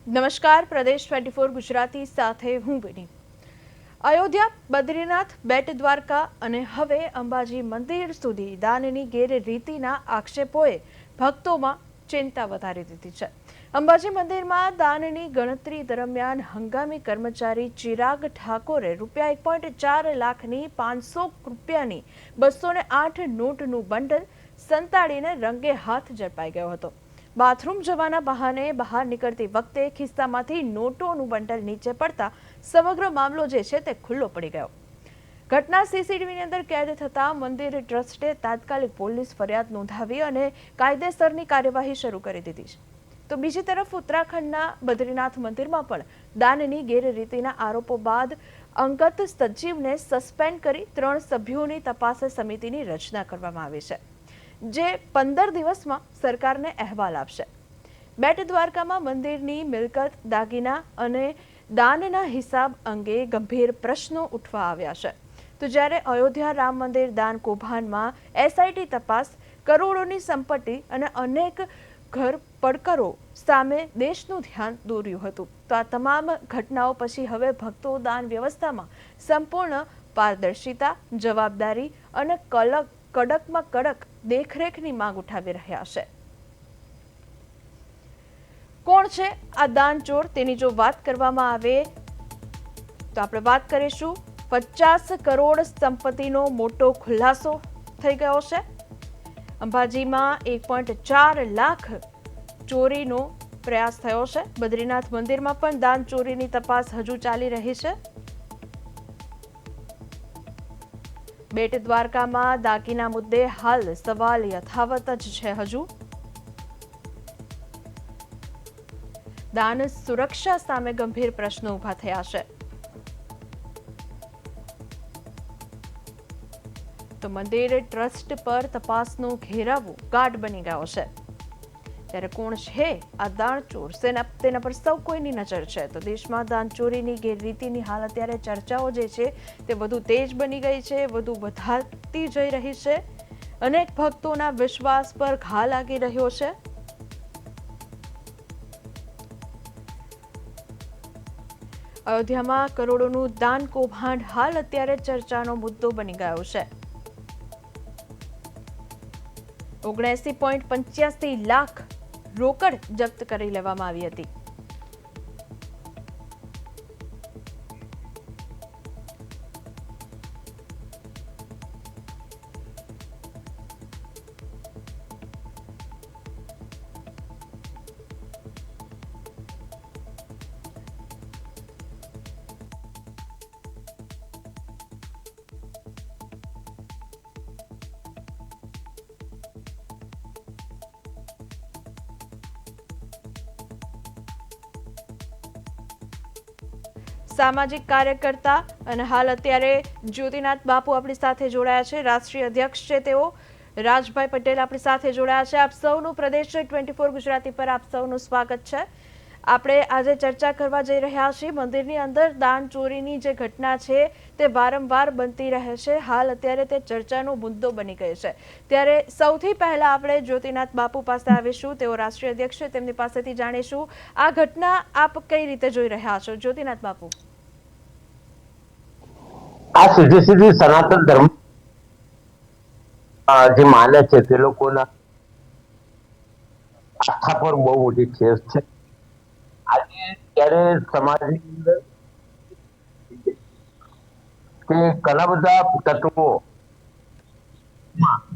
નમસ્કાર, પ્રદેશ 24 ગુજરાતી સાથે હું વિની। અયોધ્યા, બદ્રીનાથ, બેટ દ્વારકા અને હવે અંબાજી મંદિર સુધી દાનની ગેરરીતિના આક્ષેપોએ ભક્તોમાં ચિંતા વધારી દીધી છે। અંબાજી મંદિરમાં દાનની ગણતરી દરમિયાન હંગામી કર્મચારી ચિરાગ ઠાકોરે ₹1.4 લાખની 500 રૂપિયાની 208 નોટનું બંડલ સંતાડીને રંગે હાથ ઝડપાઈ ગયો હતો। બાથરૂમ જવાના બહાને બહાર નીકળતી વખતે ખિસ્સામાંથી નોટોનું બંડલ નીચે પડતા સમગ્ર મામલો જે છે તે ખુલ્લો પડી ગયો। ઘટના સીસીટીવીની અંદર કેદ થતા મંદિર ટ્રસ્ટે તાત્કાલિક પોલીસ ફરિયાદ નોંધાવી અને કાયદેસરની કાર્યવાહી શરૂ કરી દીધી છે। તો બીજી તરફ ઉત્તરાખંડના બદ્રીનાથ મંદિરમાં પણ દાનની ગેરરીતિના આરોપો બાદ અંગત સચિવને સસ્પેન્ડ કરી 3 સભ્યોની તપાસ સમિતિની રચના કરવામાં આવી છે, જે 15 દિવસમાં સરકારને અહેવાલ આપશે। બેટ દ્વારકામાં મંદિરની મિલકત, દાગીના અને દાનના હિસાબ અંગે ગંભીર પ્રશ્નો ઉઠવા આવ્યા છે। તો જ્યારે અયોધ્યા રામ મંદિર દાન કૌભાંડમાં એસઆઈટી તપાસ, કરોડોની સંપત્તિ અને અનેક ઘર પડકરો સામે દેશનું ધ્યાન દોર્યું હતું, તો આ તમામ ઘટનાઓ પછી હવે ભક્તો દાન વ્યવસ્થામાં સંપૂર્ણ પારદર્શિતા, જવાબદારી અને કડકમાં કડક દેખરેખની માંગ ઉઠાવી રહ્યા છે। કોણ છે આ દાનચોર, તેની જો વાત કરવામાં આવે તો આપણે વાત કરીશું 50 કરોડ સંપત્તિનો મોટો ખુલાસો થઈ ગયો છે। અંબાજીમાં 1.4 લાખ ચોરીનો પ્રયાસ થયો છે। બદ્રીનાથ મંદિરમાં પણ દાન ચોરીની તપાસ હજુ ચાલી રહી છે। બેટ દ્વારકામાં દાગીના મુદ્દે હાલ સવાલ યથાવત જ છે। હજુ દાન સુરક્ષા સામે ગંભીર પ્રશ્નો ઉભા થયા છે। તો મંદિર ટ્રસ્ટ પર તપાસનો ઘેરાવો ગાઢ બની ગયો છે। ત્યારે કોણ છે આ દાણચોર, તેના પર સૌ કોઈની નજર છે। તો દેશમાં દાનચોરીની ગેરરીતિની હાલ અત્યારે ચર્ચાઓ જે છે તે વધુ તેજ બની ગઈ છે, વધુ વધારતી જઈ રહી છે। અનેક ભક્તોના વિશ્વાસ પર ઘા લાગી રહ્યો છે। અયોધ્યામાં કરોડોનું દાન કૌભાંડ હાલ અત્યારે ચર્ચાનો મુદ્દો બની ગયો છે। 79.85 લાખ રોકડ જપ્ત કરી લેવામાં આવી હતી। સામાજિક કાર્યકર્તા અને હાલ અત્યારે જ્યોતિનાથ બાપુ આપણી સાથે જોડાયા છે, રાષ્ટ્રીય અધ્યક્ષ છે તેઓ। રાજભાઈ પટેલ આપણી સાથે જોડાયા છે। આપ સૌનું પ્રદેશ 24 ગુજરાતી પર આપ સૌનું સ્વાગત છે। આપણે આજે ચર્ચા કરવા જઈ રહ્યા છીએ મંદિરની અંદર દાન ચોરીની જે ઘટના છે તે વારંવાર બનતી રહે છે, હાલ અત્યારે તે ચર્ચાનો મુદ્દો બની ગયો છે। ત્યારે સૌથી પહેલા આપણે જ્યોતિનાથ બાપુ પાસે આવીશું, તેઓ રાષ્ટ્રીય અધ્યક્ષ છે, તેમની પાસેથી જાણીશું આ ઘટના આપ કઈ રીતે જોઈ રહ્યા છો। જ્યોતિનાથ બાપુ, આ સીધી સનાતન ધર્મ જે માને છે તે લોકોના આસ્થા પર બહુ મોટી ઠેસ છે। આજે ત્યારે સમાજની અંદર કે ઘણા બધા તત્વો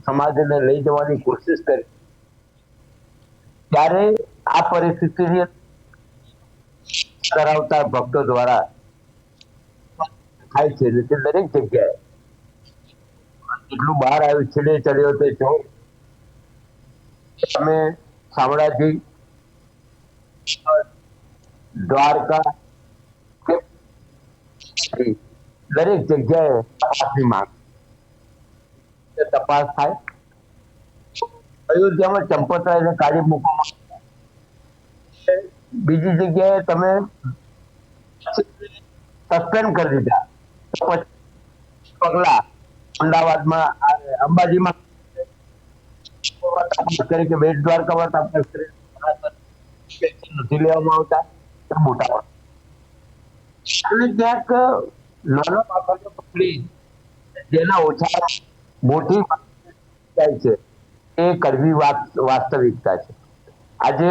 સમાજને લઈ જવાની કોશિશ કરી, ત્યારે આ પરિસ્થિતિની ધરાવતા ભક્તો દ્વારા થાય છે તે દરેક જગ્યાએ એટલું બહાર આવ્યું, છેડે ચડ્યો તે જો તમે શામળાજી, દ્વારકા દરેક જગ્યાએ તપાસની માંગ, તપાસ થાય। અયોધ્યામાં ચંપતરાયને કાઢી મૂકવામાં, બીજી જગ્યાએ તમે સસ્પેન્ડ કરી દીધા, પગલા અમદાવાદમાં, અંબાજીમાં કરી કે બેટ દ્વારકામાં તપાસ કરી નથી લેવામાં આવતા। એ મોટા અને ક્યાંક નાના બાળકો પકડી જેના ઓછા મોટી જાય છે એ કડવી વાસ્તવિકતા છે. આજે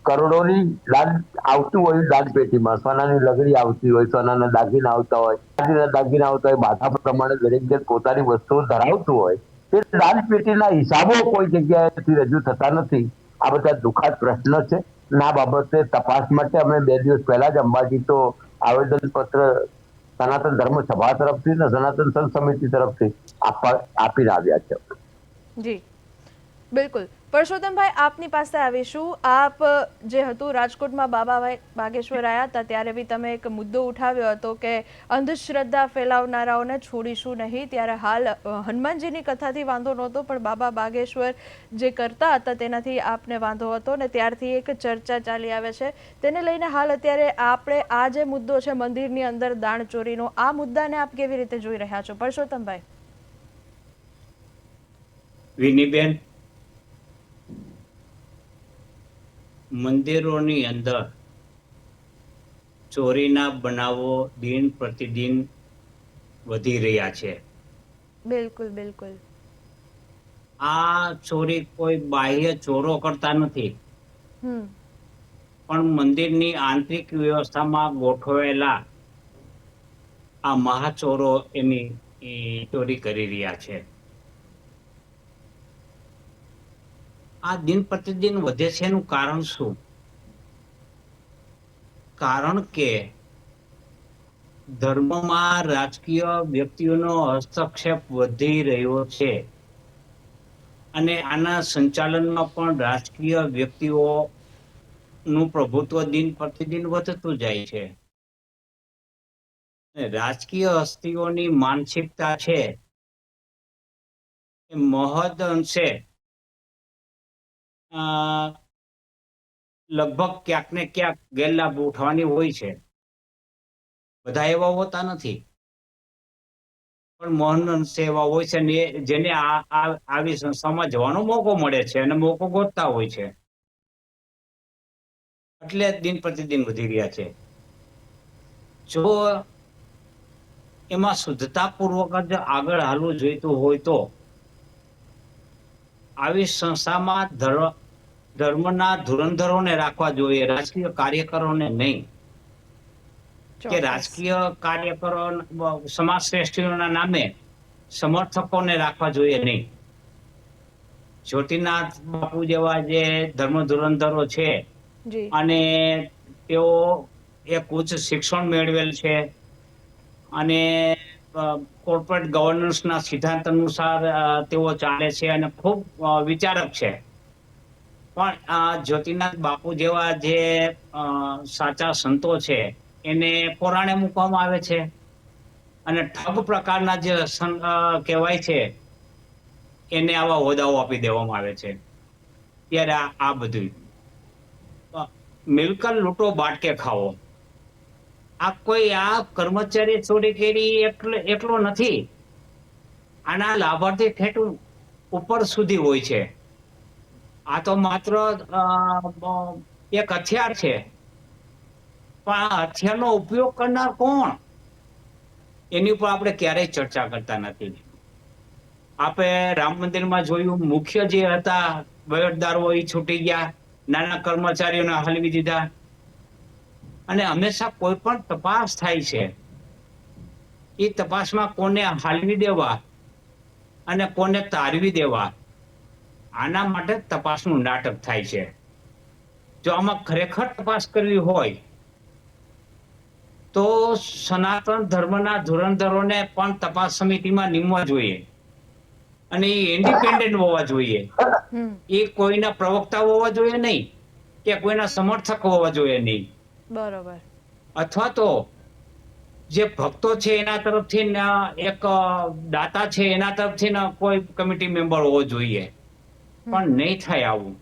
કરોડોની દાન આવતું હોય દાન પેટીમાં, સોનાની લગડી આવતી હોય, સોનાના દાગીના આવતા હોય, ચાંદીના દાગીના આવતા હોય, બાધા પ્રમાણે દરેક પોતાની વસ્તુઓ ધરાવતું હોય, તે દાન પેટીના હિસાબો કોઈ જગ્યાએથી રજૂ થતા નથી. આ બધા દુઃખદ પ્રશ્ન છે. આ બાબતે તપાસ માટે અમે 2 દિવસ પહેલા જ અંબાજી તો આવેદન પત્ર સનાતન ધર્મ સભા તરફથી ને સનાતન સંઘ સમિતિ તરફથી આપીને આવ્યા છે. જી બિલકુલ. પરસોત્તમભાઈ, આપની પાસે આવીશું. આપ જે હતું રાજકોટમાં બાબા બાગેશ્વર આવ્યા હતા ત્યારે બી તમે એક મુદ્દો ઉઠાવ્યો હતો કે અંધશ્રદ્ધા ફેલાવનારાઓને છોડીશું નહીં. ત્યારે હાલ હનુમાનજીની કથાથી વાંધો નહોતો, પણ બાબા બાગેશ્વર જે કરતા હતા તેનાથી આપને વાંધો હતો ને ત્યારથી એક ચર્ચા ચાલી આવે છે. તેને લઈને હાલ અત્યારે આપણે આ જે મુદ્દો છે મંદિરની અંદર દાણચોરીનો, આ મુદ્દાને આપ કેવી રીતે જોઈ રહ્યા છો પરસોત્તમભાઈ? વિનીબેન, મંદિરોની અંદર ચોરીના બનાવો દિન પ્રતિદિન વધી રહ્યા છે. બિલકુલ બિલકુલ. આ ચોરી કોઈ બાહ્ય ચોરો કરતા નથી, હમ પણ મંદિરની આંતરિક વ્યવસ્થામાં ગોઠવેલા આ મહાચોરો એની ચોરી કરી રહ્યા છે. આ દિન પ્રતિદિન વધે છે એનું કારણ શું? કારણ કે ધર્મમાં રાજકીય વ્યક્તિઓનો હસ્તક્ષેપ વધી રહ્યો છે અને આના સંચાલનમાં પણ રાજકીય વ્યક્તિઓનું પ્રભુત્વ દિન પ્રતિદિન વધતું જાય છે. રાજકીય હસ્તીઓની માનસિકતા છે એ મહદ અંશે લગભગ ક્યાંક ને ક્યાંક ગેરલાભ ઉઠવાની હોય છે. બધા એવા હોતા નથી, પણ મહદ અંશે એવા હોય છે ને જેને આવી સંસ્થામાં જવાનો મોકો મળે છે અને મોકો ગોતતા હોય છે, એટલે દિન પ્રતિદિન વધી રહ્યા છે. જો એમાં શુદ્ધતાપૂર્વક જ આગળ હાલવું જોઈતું હોય તો આવી સંસ્થામાં ધર્મના ધુરંધરોને રાખવા જોઈએ, રાજકીય કાર્યકરોને નહીં. કે રાજકીય કાર્યકરો સમાજ શ્રેષ્ઠીઓના નામે સમર્થકોને રાખવા જોઈએ નહીં. જ્યોતિનાથ બાપુ જેવા જે ધર્મ ધુરંધરો છે અને તેઓ એક ઉચ્ચ શિક્ષણ મેળવેલ છે અને કોર્પોરેટ ગવર્નન્સના સિદ્ધાંત અનુસાર તેઓ ચાલે છે અને ખૂબ વિચારક છે. પણ જ્યોતિનાથ બાપુ જેવા જે સાચા સંતો છે એને પોરાણે મૂકવામાં આવે છે અને ઠગ પ્રકારના જે કહેવાય છે એને આવા હોદ્દાઓ આપી દેવામાં આવે છે. ત્યારે આ બધું મિલકત લૂંટો બાટકે ખાવો, આ કોઈ આ કર્મચારી ચોરી કરી એટલો નથી. આના લાભાર્થી ઠેઠ ઉપર સુધી હોય છે. આ તો માત્ર એક હથિયાર છે, પણ આ હથિયારનો ઉપયોગ કરનાર કોણ એની ઉપર આપણે ક્યારેય ચર્ચા કરતા નથી. આપણે રામ મંદિરમાં જોયું, મુખ્ય જે હતા વહીવટદારો એ છૂટી ગયા, નાના કર્મચારીઓને હલવી દીધા. અને હંમેશા કોઈ પણ તપાસ થાય છે એ તપાસમાં કોને હાલવી દેવા અને કોને તારવી દેવા, આના માટે તપાસનું નાટક થાય છે. જો આમાં ખરેખર તપાસ કરવી હોય તો સનાતન ધર્મના ધુરંધરોને પણ તપાસ સમિતિમાં નીમવા જોઈએ અને એ ઇન્ડિપેન્ડન્ટ હોવા જોઈએ. એ કોઈના પ્રવક્તા હોવા જોઈએ નહીં કે કોઈના સમર્થક હોવા જોઈએ નહીં. બરોબર. અથવા તો જે ભક્તો છે એના તરફથી એક દાતા છે એના તરફથી કોઈ કમિટી મેમ્બર હોવો જોઈએ, પણ નહીં થાય આવું.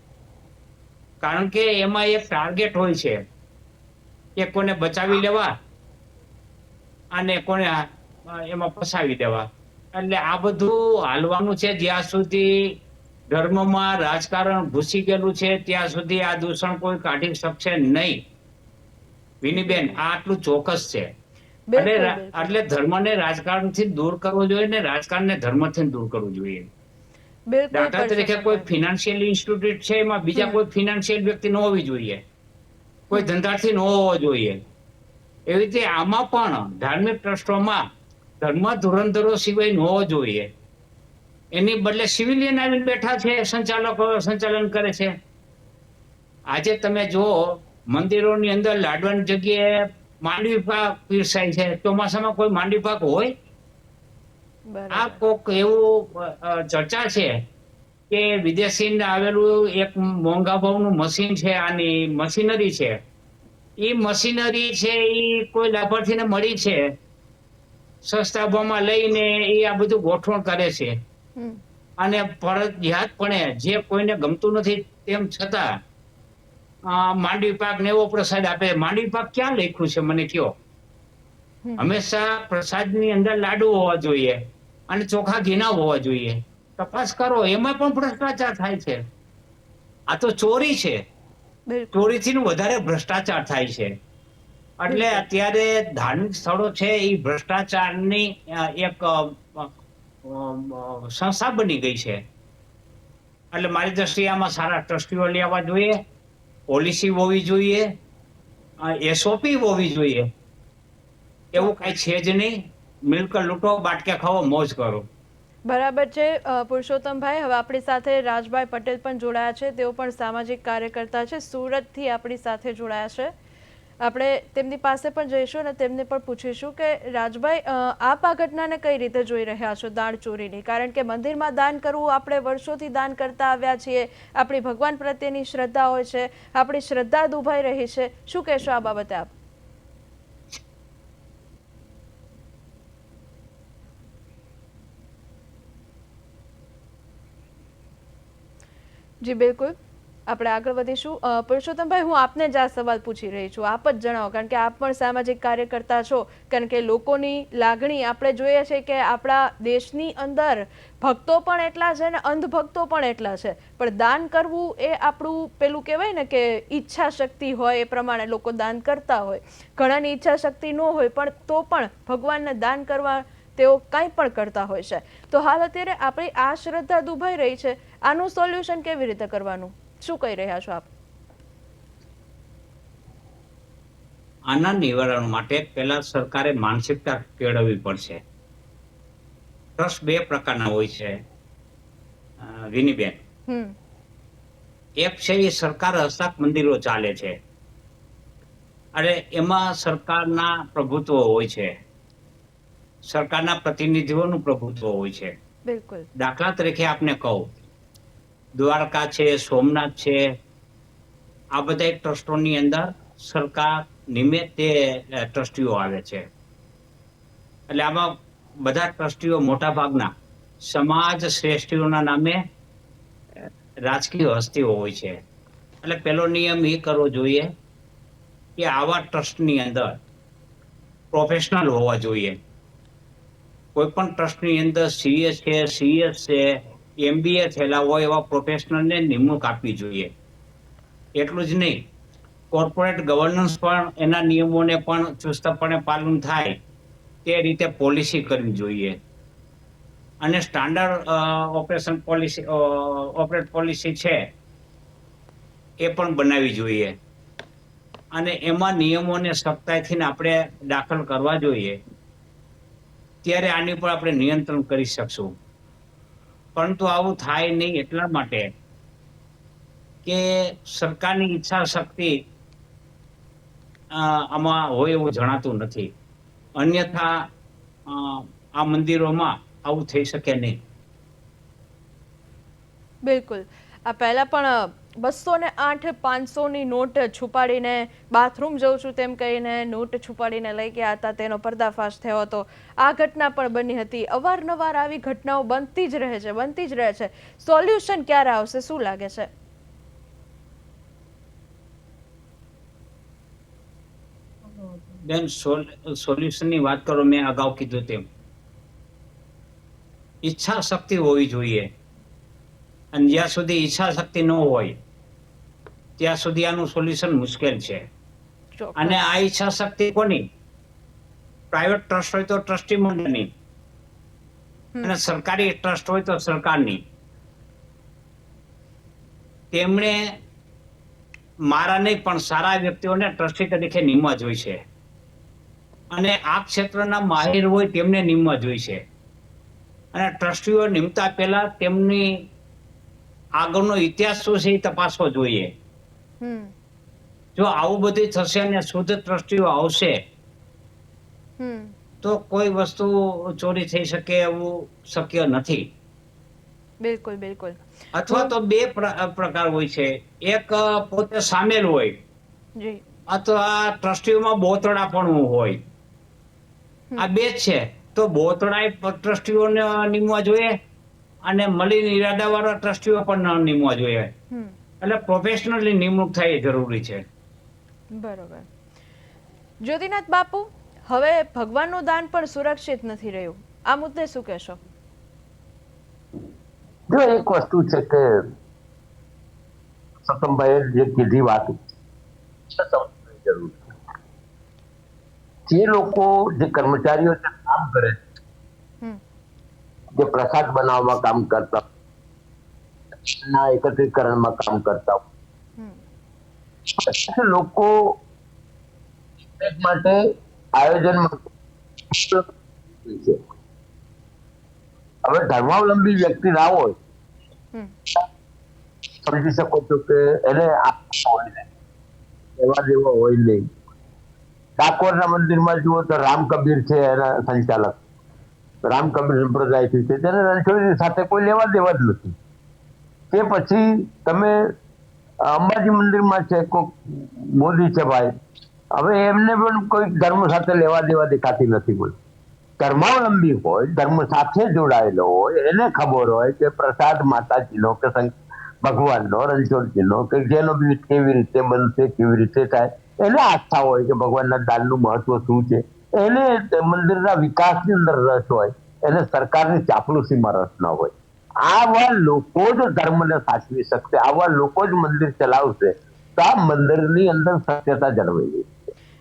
કારણ કે એમાં એક ટાર્ગેટ હોય છે કે કોને બચાવી લેવા અને કોને એમાં ફસાવી દેવા. એટલે આ બધું હાલવાનું છે. જ્યાં સુધી ધર્મમાં રાજકારણ ઘૂસી ગયેલું છે ત્યાં સુધી આ દૂષણ કોઈ કાઢી શકશે નહીં. વિનીબેન, આ આટલું ચોક્કસ છે. બિલકુલ, એટલે બિલકુલ. એટલે ધર્મને રાજકારણથી દૂર કરવું જોઈએ ને રાજકારણને ધર્મથી દૂર કરવું જોઈએ. બિલકુલ દાખલા તરીકે કોઈ પરસોત્તમભાઈ. ફિનાન્શિયલ ઇન્સ્ટિટ્યૂટ છે, એમાં બીજા હમ. કોઈ ફિનાન્શિયલ વ્યક્તિ ન હોવી જોઈએ, કોઈ હમ. ધંધાર્થી ન હોવો જોઈએ. એવી રીતે આમાં પણ ધાર્મિક ટ્રસ્ટોમાં ધર્મ ધુરંધરો સિવાય ન હોવો જોઈએ. એની બદલે સિવિલિયન આવીને બેઠા છે, સંચાલકો સંચાલન કરે છે. આજે તમે જુઓ, મંદિરોની અંદર લાડવાની જગ્યાએ માંડવી પાક પીરસાય છે. ચોમાસામાં કોઈ માંડવી પાક હોય? આ બરાબર. કોક એવું ચર્ચા છે કે વિદેશી આવેલું એક મોંઘા ભાવનું મશીન છે, આની મશીનરી છે. એ મશીનરી છે એ કોઈ લાભાર્થીને મળી છે, સસ્તા ભાવમાં લઈને એ આ બધું ગોઠવણ કરે છે. હમ. અને ફરજિયાતપણે જે કોઈને ગમતું નથી તેમ છતાં માંડવી પાક ને એવો પ્રસાદ આપે. માંડવી પાક ક્યાં લખ્યું છે મને કયો? હમ. હંમેશા પ્રસાદની અંદર લાડુ હોવા જોઈએ અને ચોખા ઘીના હોવા જોઈએ. તપાસ કરો, એમાં પણ ભ્રષ્ટાચાર થાય છે. આ તો ચોરી છે. બિલકુલ. ચોરીથી વધારે ભ્રષ્ટાચાર થાય છે. એટલે બિલકુલ. અત્યારે ધાર્મિક સ્થળો છે એ ભ્રષ્ટાચારની એક સંસ્થા બની ગઈ છે. એટલે મારી દ્રષ્ટિએ આમાં સારા ટ્રસ્ટીઓ લેવા જોઈએ, પોલિસી હોવી જોઈએ, એસઓપી હોવી જોઈએ. એવું કઈ છે જ નહીં. મિલકત લૂંટો, બાટકે ખાઓ, મોજ કરો. બરાબર છે પુરુષોત્તમભાઈ. હવે આપણી સાથે રાજભાઈ પટેલ પણ જોડાયા છે. તેઓ પણ સામાજિક કાર્યકર્તા છે, સુરતથી આપણી સાથે જોડાયા છે. આપણે તેમની પાસે પણ જઈશું અને તેમને પણ પૂછીશું કે રાજભાઈ, આપ આ ઘટનાને કઈ રીતે જોઈ રહ્યા છો, દાન ચોરીની? કારણ કે મંદિરમાં દાન કરવું આપણે વર્ષોથી દાન કરતા આવ્યા છીએ. આપણી ભગવાન પ્રત્યેની શ્રદ્ધા હોય છે, આપણી શ્રદ્ધા દુભાઈ રહી છે. શું કહેશો આ બાબતે આપ? જી બિલકુલ, આપણે આગળ વધીશું. પુરુષોત્તમભાઈ, હું આપને જ આ સવાલ પૂછી રહી છું, આપ જ જણાવો, કારણ કે આપ પણ સામાજિક કાર્યકર્તા છો. કારણ કે લોકોની લાગણી આપણે જોઈએ છે કે આપણા દેશની અંદર ભક્તો પણ એટલા છે ને અંધભક્તો પણ એટલા છે, પણ દાન કરવું એ આપણું પેલું કહેવાય ને કે ઈચ્છા શક્તિ હોય એ પ્રમાણે લોકો દાન કરતા હોય. ઘણાની ઈચ્છા શક્તિ ન હોય પણ તો પણ ભગવાનને દાન કરવા તેઓ કંઈ પણ કરતા હોય છે. તો હાલ અત્યારે આપણી આ શ્રદ્ધા દુભાઈ રહી છે, આનું સોલ્યુશન કેવી રીતે કરવાનું, શું કહી રહ્યા છો આપ? આના નિવારણ માટે પહેલા સરકારે માનસિકતા કેળવવી પડશે. ટ્રસ્ટ બે પ્રકારના હોય છે વિનીબેન. એક છે એ સરકાર હસ્તાક મંદિરો ચાલે છે, અને એમાં સરકારના પ્રભુત્વ હોય છે, સરકારના પ્રતિનિધિઓનું પ્રભુત્વ હોય છે. બિલકુલ. દાખલા તરીકે આપને કહું, દ્વારકા છે, સોમનાથ છે, આ બધા ટ્રસ્ટોની અંદર સરકાર નિમિત્ત તે ટ્રસ્ટીઓ આવે છે. એટલે આમાં બધા ટ્રસ્ટીઓ મોટા ભાગના સમાજ શ્રેષ્ઠીઓના નામે રાજકીય હસ્તીઓ હોય છે. એટલે પેલો નિયમ એ કરવો જોઈએ કે આવા ટ્રસ્ટની અંદર પ્રોફેશનલ હોવા જોઈએ. કોઈ પણ ટ્રસ્ટની અંદર સીએ છે, સીએસ છે, એમબીએ થયેલા હોય એવા પ્રોફેશનલને નિમણૂક આપવી જોઈએ. એટલું જ નહીં, કોર્પોરેટ ગવર્નન્સ પણ એના નિયમોને પણ ચુસ્તપણે પાલન થાય તે રીતે પોલિસી કરવી જોઈએ. અને સ્ટાન્ડર્ડ ઓપરેટ પોલિસી છે એ પણ બનાવવી જોઈએ. અને એમાં નિયમોને સખ્તાઈથી આપણે દાખલ કરવા જોઈએ. ત્યારે આની પર આપણે નિયંત્રણ કરી શકશું. પરંતુ આવું થાય નહીં એટલા માટે કે સરકારની ઈચ્છા શક્તિ આમાં હોય એવું જણાતું નથી. અન્યથા આ મંદિરોમાં આવું થઈ શકે નહીં. બિલકુલ. આ પહેલા પણ 208 500ની નોટ છુપાડીને બાથરૂમ જઉં છું તેમ કહીને નોટ છુપાડીને લઈ ગયા હતા, તેનો પર્દાફાશ થયો હતો. આ ઘટના પણ બની હતી. અવારનવાર આવી ઘટનાઓ બનતી જ રહે છે. સોલ્યુશન ક્યારે આવશે, શું લાગે છે? બેન, સોલ્યુશનની વાત કરો, મેં અગાઉ કીધું તેમ ઈચ્છા શક્તિ હોવી જોઈએ. અને જ્યાં સુધી ઈચ્છા શક્તિ ન હોય ત્યાં સુધી આનું સોલ્યુશન મુશ્કેલ છે. ચોક્કસ. અને આ ઈચ્છા શક્તિ કોની? પ્રાઇવેટ ટ્રસ્ટ હોય તો ટ્રસ્ટી મંડળની, હમ. અને સરકારી ટ્રસ્ટ હોય તો સરકારની. તેમણે મારા નહીં પણ સારા વ્યક્તિઓને ટ્રસ્ટી તરીકે નિમવા જોઈશે, અને આ ક્ષેત્રના માહિર હોય તેમને નિમવા જોઈશે. અને ટ્રસ્ટીઓ નિમતા પહેલા તેમની આગળનો ઇતિહાસ શું છે એ તપાસવો જોઈએ. હમ જો આવું બધું થશે અને શુદ્ધ ટ્રસ્ટીઓ આવશે હમ તો કોઈ વસ્તુ ચોરી થઈ શકે એવું શક્ય નથી. બિલકુલ બિલકુલ. અથવા તો બે પ્રકાર હોય છે. એક પોતે સામેલ હોય, જી. અથવા ટ્રસ્ટીઓમાં બોતડાપણું હોય. હમ. આ બે જ છે. તો બોતડાએ ટ્રસ્ટીઓને નિમવા જોઈએ, અને મલિન ઈરાદાવાળા ટ્રસ્ટીઓ પણ નિમવા જોઈએ. હમ એટલે પ્રોફેશનલી નિમણૂક થાય એ જરૂરી છે. બરોબર. જ્યોતિનાથ બાપુ, હવે ભગવાનનું દાન પણ સુરક્ષિત નથી રહ્યું, આ મુદ્દે શું કહેશો? જો એક વસ્તુ છે કે સતમભાઈએ જે કીધી વાત સમજવાની જરૂર છે. જે લોકો, જે કર્મચારીઓ જે કામ કરે છે, હમ જે પ્રસાદ બનાવવામાં કામ કરતા, ના એકત્રીકરણમાં કામ કરતા હમ લોકો માટે આયોજન છે. હવે ધર્માવલંબી વ્યક્તિ ના હોય, હમ સમજી શકો છો કે એને એવા જેવો હોય નહીં. ડાકોરના મંદિરમાં જુઓ તો રામ કબીર છે એના સંચાલક, રામ કબીર સંપ્રદાયથી છે, તેને રણછોડની સાથે કોઈ લેવા દેવા જ નથી. તે પછી તમે અંબાજી મંદિરમાં છે કોઈ મોદી છે ભાઈ, હવે એમને પણ કોઈ ધર્મ સાથે લેવા દેવા દેખાતી નથી. કોઈ ધર્માવલંબી હોય, ધર્મ સાથે જોડાયેલો હોય, એને ખબર હોય કે પ્રસાદ માતાજીનો કે ભગવાનનો, રણછોડજીનો કે જેનો બી કેવી રીતે બનશે, કેવી રીતે થાય, એને આસ્થા હોય કે ભગવાનના દાનનું મહત્વ શું છે. એને મંદિરના વિકાસની અંદર રસ હોય, એને સરકારની ચાપલુસીમાં રસ ન હોય. આવા લોકો જ ધર્મને સાચવી શકશે, આવા લોકો જ મંદિર ચલાવશે, તો આ મંદિરની અંદર સત્યતા જળવાઈ ગઈ.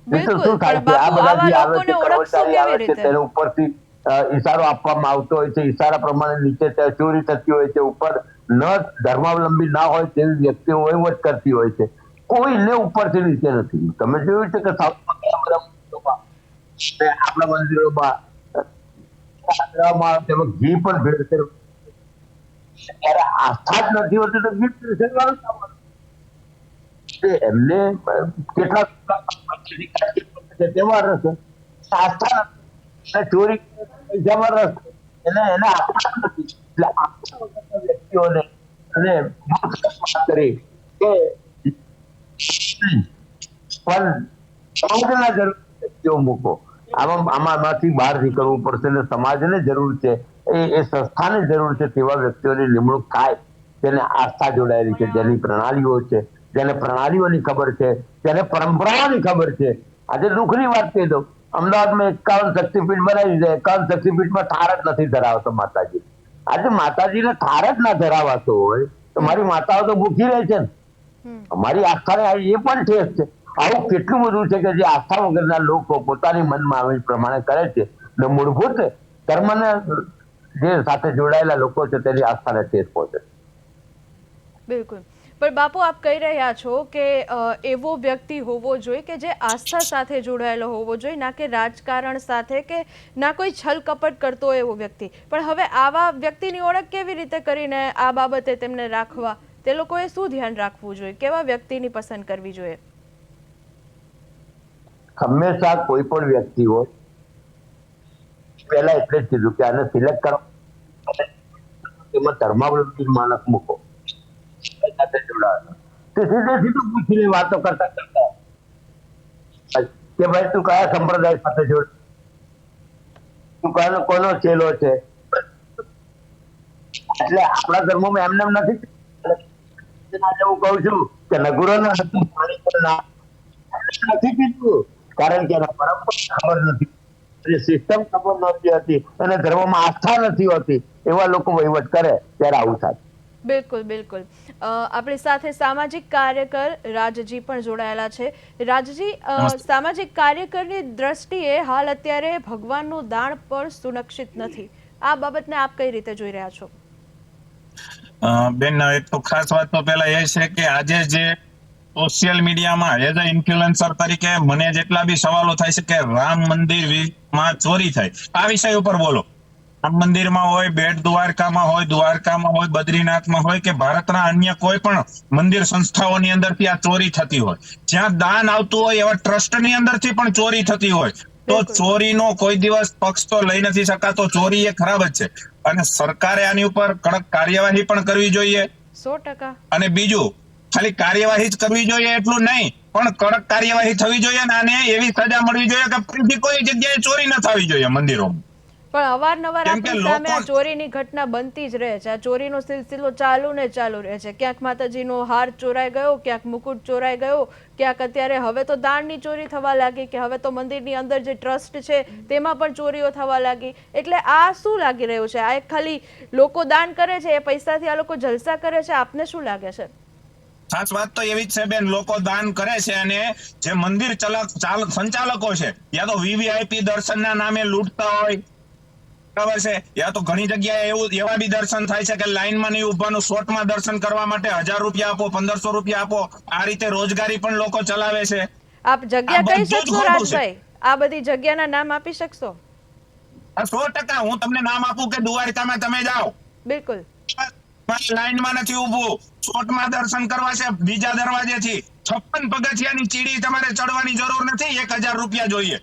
બિલકુલ. શું થાય પણ છે, આ બાપુ, બધા આવા જે આવે લોકોને છે, ઓળખશું કર્મચારી આવે કેવી છે, રીતે? તેને ઉપરથી ઈશારો આપવામાં આવતો હોય છે, ઈશારા પ્રમાણે નીચે ચોરી થતી હોય છે, ઉપર ન ધર્માવલંબી ના હોય તેવી વ્યક્તિઓ વહીવટ કરતી હોય છે. કોઈને ઉપરથી નીચે નથી. તમે જોયું છે કે સાઉથમાં કયા બધા મંદિરોમાં, આપણા મંદિરોમાં તેમાં ઘી પણ ભેળસેળ, ત્યારે આસ્થા જ નથી હોતી તો ઘી ભેળસેળ વાળું થવાનું. એમને કેટલા તેમાં રસ, આસ્થા નથી, ચોરી પૈસામાં રસ, એને એને આસ્થા નથી. એટલે આસ્થા વગરના વ્યક્તિઓને અને કરી કે પણ સમાજના જરૂર વ્યક્તિઓ મૂકો, આમાંથી બહાર નીકળવું પડશે, અને સમાજને જરૂર છે, એ સંસ્થાને જરૂર છે તેવા વ્યક્તિઓની નિમણૂક થાય, જેને આસ્થા જોડાયેલી છે, જેની પ્રણાલીઓ છે, જેને પ્રણાલીઓની ખબર છે, જેને પરંપરાઓની ખબર છે. આજે દુઃખની વાત કહી દઉં, અમદાવાદમાં 51 શક્તિપીઠ બનાવી છે, 51 શક્તિપીઠમાં ઠાર જ નથી ધરાવતો માતાજી. આજે માતાજીને ઠાર જ ના ધરાવાતો હોય તો મારી માતાઓ તો ભૂખી રહે છે ને. અમારી આસ્થાને એ પણ ઠેસ છે. આવું કેટલું બધું છે કે જે આસ્થા વગરના લોકો પોતાની મનમાં આવે પ્રમાણે કરે છે, ને મૂળભૂત ધર્મને જે સાથે જોડાયેલા લોકો છે તેની આસ્થાને ઠેસ પહોંચે. બિલકુલ. પણ બાપુ, આપ કહી રહ્યા છો કે એવો વ્યક્તિ હોવો જોઈએ કે જે આસ્થા સાથે જોડાયેલો હોવો જોઈએ, ના કે રાજકારણ સાથે, કે ના કોઈ છલ કપટ કરતો હોય એવો વ્યક્તિ. પણ હવે આવા વ્યક્તિની ઓળખ કેવી રીતે કરીને આ બાબતે તેમને રાખવા, તે લોકોએ શું ધ્યાન રાખવું જોઈએ, કેવા વ્યક્તિની પસંદ કરવી જોઈએ? હંમેશા કોઈ પણ વ્યક્તિ હોય, પહેલા એટલે જ કીધું કે આને સિલેક્ટ કરો, એમાં ધર્માવલંબી માણસ મૂકો, સાથે જોડાયેલો, તે સીધે સીધું પૂછીને વાતો કરતા કરતા કે ભાઈ તું કયા સંપ્રદાય સાથે જોડ, તું કયો કોનો ચેલો છે. એટલે આપણા ધર્મમાં એમને એમ નથી. હું કઉ છું કે નગુરો નથી પીધું, કારણ કે એના પરંપરા ખબર નથી, સિસ્ટમ ખબર નહોતી હતી, અને ધર્મમાં આસ્થા નથી હોતી, એવા લોકો વહીવટ કરે ત્યારે આવું થાય. બિલકુલ બિલકુલ આપણી સાથે સામાજિક કાર્યકર રાજજી પણ જોડાયેલા છે. રાજજી, નમસ્તે. સામાજિક કાર્યકરની દ્રષ્ટિએ હાલ અત્યારે ભગવાનનું દાન પણ સુરક્ષિત નથી. આ બાબતને આપ કઈ રીતે જોઈ રહ્યા છો? બેન, એક તો ખાસ વાત તો પેલા એ છે કે આજે જે સોશિયલ મીડિયામાં એઝ અ ઇન્ફ્લુએન્સર તરીકે મને જેટલા બી સવાલો થાય છે કે રામ મંદિરમાં ચોરી થાય, આ વિષય ઉપર બોલો. રામ મંદિરમાં હોય, બેટ દ્વારકામાં હોય, બદ્રીનાથમાં હોય કે ભારતના અન્ય કોઈ પણ મંદિર સંસ્થાઓની અંદરથી આ ચોરી થતી હોય, જ્યાં દાન આવતું હોય એવા ટ્રસ્ટની અંદરથી પણ ચોરી થતી હોય, તો બિલકુલ. ચોરીનો કોઈ દિવસ પક્ષ તો લઈ નથી શકાતો. ચોરી એ ખરાબ જ છે અને સરકારે આની ઉપર કડક કાર્યવાહી પણ કરવી જોઈએ. 100%. અને બીજું, ખાલી કાર્યવાહી જ કરવી જોઈએ એટલું નહીં, પણ કડક કાર્યવાહી થવી જોઈએ અને આને એવી સજા મળવી જોઈએ કે ફરીથી કોઈ જગ્યાએ ચોરી ન થવી જોઈએ મંદિરોમાં. પણ અવારનવાર કેમ કે આપણી સામે આ લોકો ચોરીની ઘટના બનતી જ રહે છે. આ ચોરીનો સિલસિલો ચાલુ ને ચાલુ રહે છે. ક્યાંક માતાજીનો હાર ચોરાઈ ગયો, ક્યાંક મુકુટ ચોરાઈ ગયો, ક્યાંક અત્યારે હવે તો દાનની ચોરી થવા લાગી, કે હવે તો મંદિરની અંદર જે ટ્રસ્ટ છે તેમાં પણ ચોરીઓ થવા લાગી. એટલે આ શું લાગી રહ્યું છે? આ એક ખાલી લોકો દાન કરે છે, એ પૈસાથી આ લોકો જલસા કરે છે, આપને શું લાગે છે? ખાસ વાત તો એવી જ છે બેન, લોકો દાન કરે છે અને જે મંદિર સંચાલકો છે યા તો વીવીઆઈપી દર્શનના નામે લૂંટતા હોય, બરાબર છે, યા તો ઘણી જગ્યાએ એવા બી દર્શન થાય છે કે લાઈનમાં નહીં ઉભાનું, શોર્ટમાં દર્શન કરવા માટે 1000 રૂપિયા આપો, 1500 રૂપિયા આપો, આ રીતે રોજગારી પણ લોકો ચલાવે છે. આપ જગ્યા આ કહી બધું જ શકશો ખોટું છે. રાજભાઈ? આ બધી જગ્યાના નામ આપી શકશો? 100% હું તમને નામ આપું કે દ્વારકામાં તમે જાઓ, બિલકુલ. લાઈનમાં નથી ઊભું, શોર્ટમાં દર્શન કરવા છે બીજા દરવાજેથી, 56 પગથિયાની સીડી તમારે ચડવાની જરૂર નથી, 1000 રૂપિયા જોઈએ,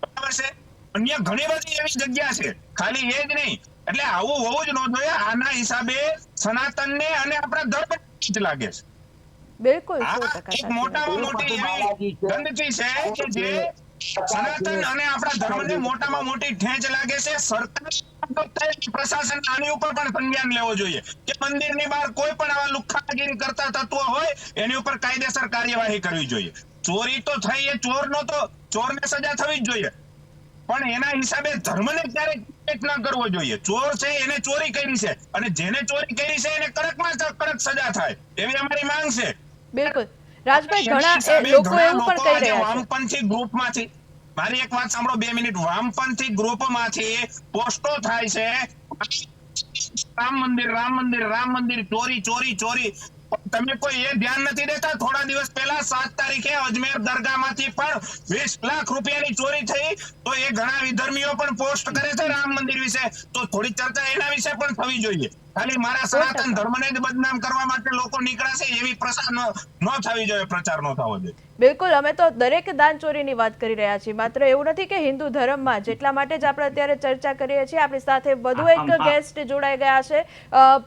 બરાબર છે. અન્ય ઘણી બધી એવી જગ્યા છે, ખાલી એ જ નહીં. એટલે આવું હોવું જ ન જોઈએ. આના હિસાબે સનાતનને અને આપણા ધર્મ લાગે છે. બિલકુલ આ 100% એક સાચી વાત. મોટામાં મોટી એવી ગંદકી છે કે જે સનાતન અને આપણા ધર્મને મોટામાં મોટી ઠેંચ લાગે છે. સરકાર પ્રશાસન આની ઉપર પણ સંજ્ઞાન લેવો જોઈએ કે મંદિરની બહાર કોઈ પણ આવા લુખ્ખાગીરી કરતા તત્વો હોય એની ઉપર કાયદેસર કાર્યવાહી કરવી જોઈએ. ચોરી તો થઈ, એ ચોરને સજા થવી જ જોઈએ, પણ એના હિસાબે ધર્મને ક્યારેક ન કરવો જોઈએ. ચોર છે એને ચોરી કરી છે અને જેને ચોરી કરી છે એને કડકમાં કડક સજા થાય એવી અમારી માંગ છે. બિલકુલ રાજભાઈ, એના ઘણા હિસાબે લોકો ઘણા એવું પણ લોકો કહી આજે રહ્યા છે. વામપંથી ગ્રુપમાંથી, મારી એક વાત સાંભળો 2 મિનિટ, વામપંથી ગ્રુપમાંથી પોસ્ટો થાય છે, રામ મંદિર, ચોરી. તમે કોઈ એ ધ્યાન નથી દેતા? થોડા દિવસ પહેલા 7 તારીખે અજમેર દરગાહમાંથી પણ 20 લાખ રૂપિયાની ચોરી થઈ, તો એ ઘણા વિધર્મીઓ પણ પોસ્ટ કરે છે રામ મંદિર વિશે, તો થોડી ચર્ચા એના વિશે પણ થવી જોઈએ. ખાલી મારા સનાતન 100%. ધર્મને જ બદનામ કરવા માટે લોકો નીકળ્યા છે એવી પ્રચાર ન થવી જોઈએ, પ્રચાર ન થવો જોઈએ. બિલકુલ, અમે તો દરેક દાન ચોરીની વાત કરી રહ્યા છીએ. માત્ર એવું નથી કે હિન્દુ ધર્મમાં જ. એટલા માટે જ આપણે અત્યારે ચર્ચા કરીએ છીએ. આપણી સાથે વધુ એક ગેસ્ટ જોડાઈ ગયા છે.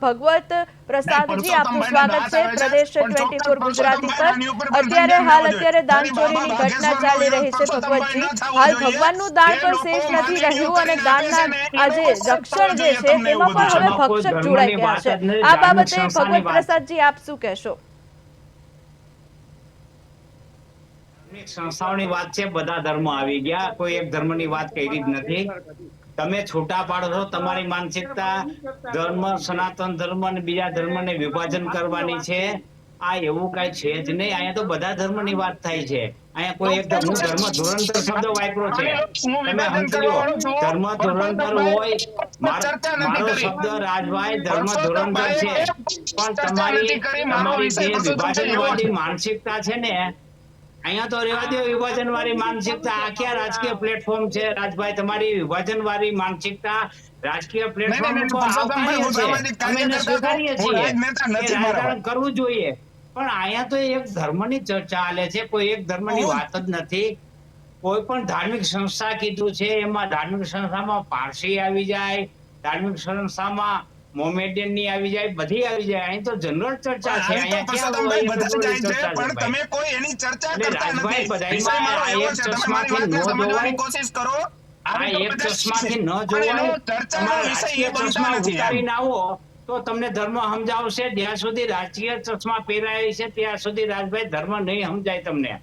ભગવત પ્રસાદજી, આપનું સ્વાગત છે પ્રદેશ 24 ગુજરાતી પર. અત્યારે દાન ચોરીની ઘટના ચાલી રહી છે ભગવતજી. હાલ ભગવાનનું દાન પણ સેફ નથી રહ્યું અને દાનના આ જે રક્ષણ જે છે તેમાં પણ હવે ભક્ષક જોડાઈ ગયા છે. આ બાબતે ભગવત પ્રસાદજી આપ શું કહેશો? સંસ્થાઓની વાત છે, બધા ધર્મો આવી ગયા, કોઈ એક ધર્મની વાત કરી જ નથી. તમે છૂટા પાડો છો, તમારી માનસિકતા ધર્મ, સનાતન ધર્મ અને બીજા ધર્મને વિભાજન કરવાની છે. આ એવું કઈ છે જ નહીં. અહીંયા તો બધા ધર્મની વાત થાય છે. અહીંયા કોઈ એક હું ધર્મ ધુરંધર શબ્દ વાપર્યો છે, તમે સમજો. ધર્મ ધુરંધર હોય, મારો શબ્દ રાજભાઈ ધર્મ ધુરંધર છે, પણ તમારી જે વિભાજનવાદી માનસિકતા છે ને, અહીંયા તો રહેવા દો વિભાજનવાળી માનસિકતા. આખા રાજકીય પ્લેટફોર્મ છે રાજભાઈ, તમારી વિભાજનવાળી માનસિકતા રાજકીય પ્લેટફોર્મ ઉપર આવકારીએ છે, અમે એને સ્વીકારીએ છીએ કે રાજકારણ કરવું જોઈએ. પણ અહીંયા તો એક ધર્મની ચર્ચા ચાલે છે, કોઈ એક ધર્મની વાત જ નથી. કોઈ પણ ધાર્મિક સંસ્થા કીધું છે, એમાં ધાર્મિક સંસ્થામાં પારસી આવી જાય, ધાર્મિક સંસ્થામાં મોમેડિયન ની આવી જાય, બધી આવી જાય. અહીં તો જનરલ ચર્ચા છે. અહીંયા ક્યાં હોય individual ચર્ચા છે ભાઈ? તમે કોઈ એની ચર્ચા એટલે કરતા રાજભાઈ નથી. બધાયમાં વિષય મારો આ એવો એક છે, તમે ચશ્માથી મારી વાતને ન સમજવાની જોવાય. કોશિશ કરો. આ એક ચશ્માથી ન જોવાય. ચર્ચાનો તમારા વિષય રાજકીય એ બનતો ચશ્મા નથી. ઉતારીને આવો તો તમને ધર્મ સમજાવશે. જ્યાં સુધી રાજકીય ચશ્મા પહેરાય છે ત્યાં સુધી રાજભાઈ ધર્મ નહીં સમજાય તમને.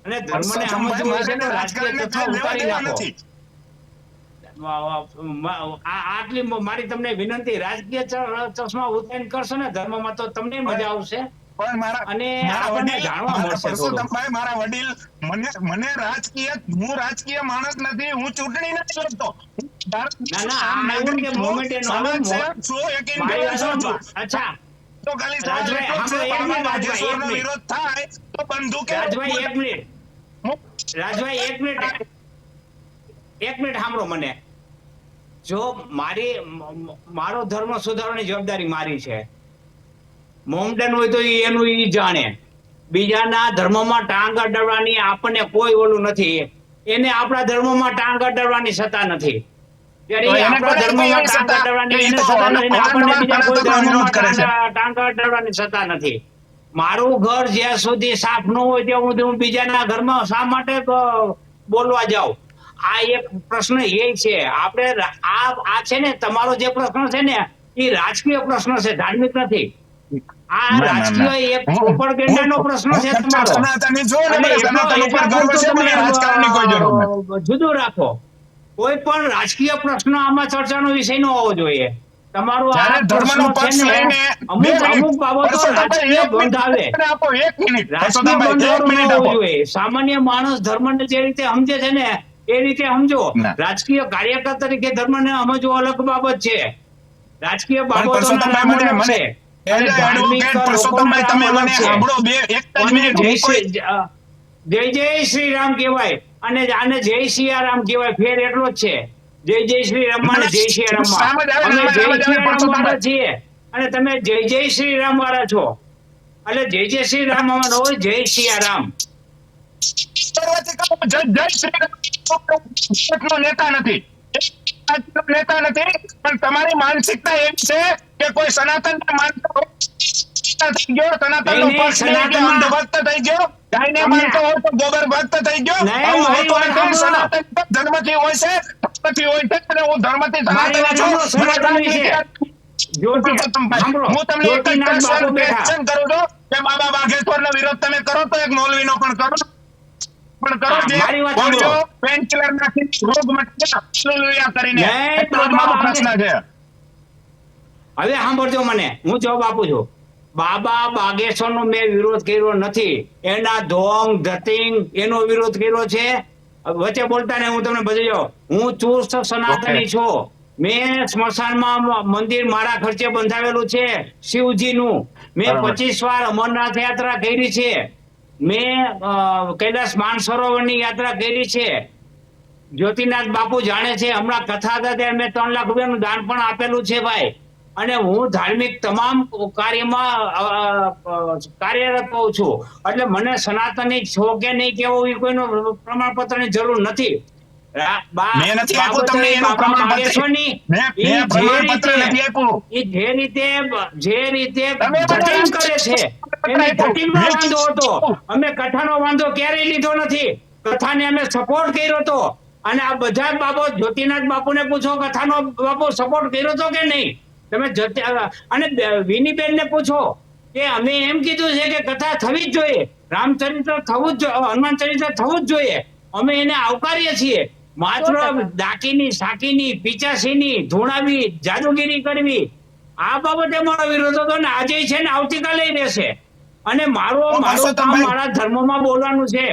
અને ધર્મને સમજવું છે ને રાજકીય ચશ્મા ઉતારી નાખો. આટલી મારી તમને વિનંતી, રાજકીય ચશ્મા ઉતારીને કરશો ને ધર્મમાં તો તમને મજા આવશે પણ અને મારા આપણને વડીલ, જાણવા મારા મળશે થોડું. પરસોત્તમભાઈ, મારા વડીલ, મને હું રાજકીય માણસ નથી, હું ચૂંટણી નથી લડતો. ના, આ એવું કે મોમેન્ટ એનો આવે. મારી વાત સાંભળો. અચ્છા, તો ખાલી સવાલ રાજભાઈ, એટલો સાંભળો, છે, એક મિનિટ, બાબા રાજભાઈ, એક બાગેશ્વરનો મિનિટ. વિરોધ થાય તો બંદૂકે રાજભાઈ એક મિનિટ સાંભળો મને. જો મારો ધર્મ સુધારવાની જવાબદારી મારી છે. મોમડન હોય તો એનું ઈ જાણે. બીજાના ધર્મમાં ટાંગ અડાડવાની આપણને કોઈ ઓલું નથી. એને આપણા ધર્મમાં ટાંગ અડાડવાની સત્તા નથી. ત્યારે તો ઈ એને આપણા કોને ધર્મમાં કોઈ ટાંગ સત્તા? અડાડવાની એ એને તો સત્તા નથી ને આપણને બીજા કોઈ સનાતનનો ધર્મમાં વિરોધ કરે છે. ટાંગ અડાડવાની સત્તા નથી. મારું ઘર જ્યાં સુધી સાફ ન હોય ત્યાં સુધી હું બીજાના ઘરમાં શા માટે બોલવા જાઉં? આ એક પ્રશ્ન એ છે. આપણે આ છે ને, તમારો જે પ્રશ્ન છે ને એ રાજકીય પ્રશ્ન છે, ધાર્મિક નથી. આ ના, ના, રાજકીય ના. એક પ્રોપેગેન્ડાનો પ્રશ્ન છે તમારો. સનાતની છું ને, એટલે મને સનાતન ઉપર એટલા ગર્વ પૂરતું છે, મને તમે રાજકારણની કોઈ જરૂર નથી. જુદું રાખો. કોઈ પણ રાજકીય પ્રશ્ન આમાં ચર્ચાનો વિષય ન હોવો જોઈએ. તમારો આ જ્યારે ધર્મનો પ્રશ્ન છે પક્ષ ને, લઈને અમુક બાબતો પરસોત્તમભાઈ, રાજકીય એક મિનિટ બંધાવે. આપો, એક મિનિટ રાજકીય પરસોત્તમભાઈ, એક બંધારણ ન મિનિટ હોવું આપો. જોઈએ. સામાન્ય માણસ ધર્મને જે રીતે સમજે છે ને એ રીતે સમજો. ના. રાજકીય કાર્યકર તરીકે ધર્મને સમજવો અલગ બાબત છે. રાજકીય પણ બાબતોના પરસોત્તમભાઈ, નામ મને અલગ છે અને ધાર્મિક એડવોકેટ લોકોના પરસોત્તમભાઈ, નામ તમે અલગ મને છે. સાંભળો, એક જ કોને મિનિટ જય હું કોઈ શ્રી રામ કહેવાય અને આને જય સિયારામ કહેવાય. ફેર એટલો જ છે. જય શ્રી રામ અને જય સિયારામ માં રામ જ આવે, અમે રામ જ જય આવે, સિયારામ વાળા પરસોત્તમભાઈ. છીએ અને તમે જય શ્રી રામ વાળા છો. એટલે જય શ્રી રામ માં હોય જય સિયારામ. જય શ્રી રામ નેતા નથી, નેતા નથી, પણ તમારી માનસિકતા એવી છે કે કોઈ સનાતન માનતો થઈ ગયો, સનાતન નો નહીં, પક્ષ નહીં એટલે સનાતનમાં- અંધ ભક્ત થઈ ગયો, ગાયને તમને- માનતો હોય તો ગોબર ભક્ત થઈ ગયો. નહીં, આવું મારી હોતું વાત નથી. સાંભળો. સનાતન ધર્મથી હોય છે, ધર્મથી હોય છે, અને હું ધર્મથી મારી સનાતન વાત છું. સાંભળો, મને સનાતન વિશે. સાંભળો, હું તમને એક જ જ્યોતિનાથ બાપુ ક્વેશ્ચન બેઠા. કરું છું કે બાબા બાગેશ્વરનો વિરોધ તમે કરો તો એક મૌલવીનો પણ કરો, પણ કરો જે મારી વાત સાંભળો. ગોળીઓ પેનકિલર નાખી રોગ મટે હાલેલુયા કરીને. નહીં, એટલો જ બાબા મારો પ્રશ્ન છે. હવે સાંભળજો મને, હું જવાબ આપું છું. બાબા બાગેશ્વરનો મેં વિરોધ કર્યો નથી. એના ધોંગ ધતિંગ એનો વિરોધ કર્યો છે. વચ્ચે બોલતા ને હું તમને બધી જાઉં. હું ચુસ્ત સનાતની છું. મેં સ્મશાનમાં મંદિર મારા ખર્ચે બંધાવેલું છે શિવજીનું. મેં બરાબર. 25 વાર અમરનાથ યાત્રા કરી છે. મેં કૈલાસ માનસરોવરની યાત્રા કરી છે. જ્યોતિનાથ બાપુ જાણે છે. હમણાં કથા હતા ત્યારે મેં 3 લાખ રૂપિયાનું દાન પણ આપેલું છે ભાઈ. અને હું ધાર્મિક તમામ કાર્યમાં કાર્યરત હોઉં છું. એટલે મને સનાતની છો કે નહીં કેવું એ કોઈનું પ્રમાણપત્રની જરૂર નથી. મેં નથી આપ્યું તમને એનું પ્રમાણપત્ર. મેં પ્રમાણપત્ર નથી આપ્યું. એ જે રીતે તમે બધા ધતિંગ કરે છે એને ધતિંગનો મેં વાંધો હતો. અમે કથાનો વાંધો ક્યારેય લીધો નથી. કથાને અમે સપોર્ટ કર્યો હતો. અને આ બધા જ બાબો જ્યોતિનાથ બાપુને પૂછો, કથાનો બાપુ સપોર્ટ કર્યો હતો કે નહીં? તમે અને વિનીબેન ને પૂછો કે અમે એમ કીધું છે કે કથા થવી જ જોઈએ, રામચરિત્ર થવું જ જોઈએ, હનુમાન ચરિત્ર થવું જ જોઈએ. અમે એને આવકારીએ છીએ. માત્ર 100%. ડાકીની સાકીની પીચાસીની ધૂણાવી જાદુગીરી કરવી આ બાબતે મારો વિરોધ હતો ને આજે છે ને આવતીકાલે રહેશે. અને મારું કામ મારા ધર્મમાં બોલવાનું છે.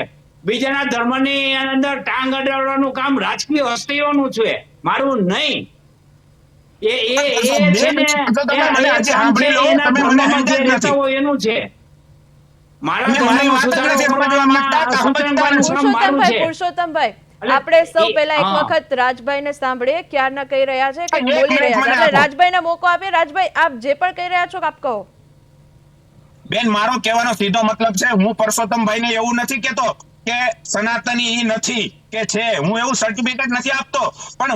બીજાના ધર્મની અંદર ટાંગ અડાડવાનું કામ રાજકીય હસ્તીઓનું છે, મારું નહીં. એ છે ને એના ધર્મમાં જે રહેતા હોય એનું છે. મારા ધર્મમાં સુધારો કરવામાં સૂચન કરવાનું કામ મારું છે. પુરુષોત્તમભાઈ, એટલે આપણે સૌ પહેલા એક હા. વખત રાજભાઈને સાંભળીએ ક્યારના કહી રહ્યા છે કે એક બોલી મિનિટ રહ્યા છે. મને આપણે આપો. રાજભાઈને મોકો આપીએ. રાજભાઈ, આપ જે પણ કહી રહ્યા છો આપ કહો. બેન, મારો કહેવાનો સીધો મતલબ છે, હું પરસોત્તમભાઈને એવું નથી કેતો કે સનાતની ઈ નથી કે છે, હું એવું સર્ટિફિકેટ નથી આપતો. પણ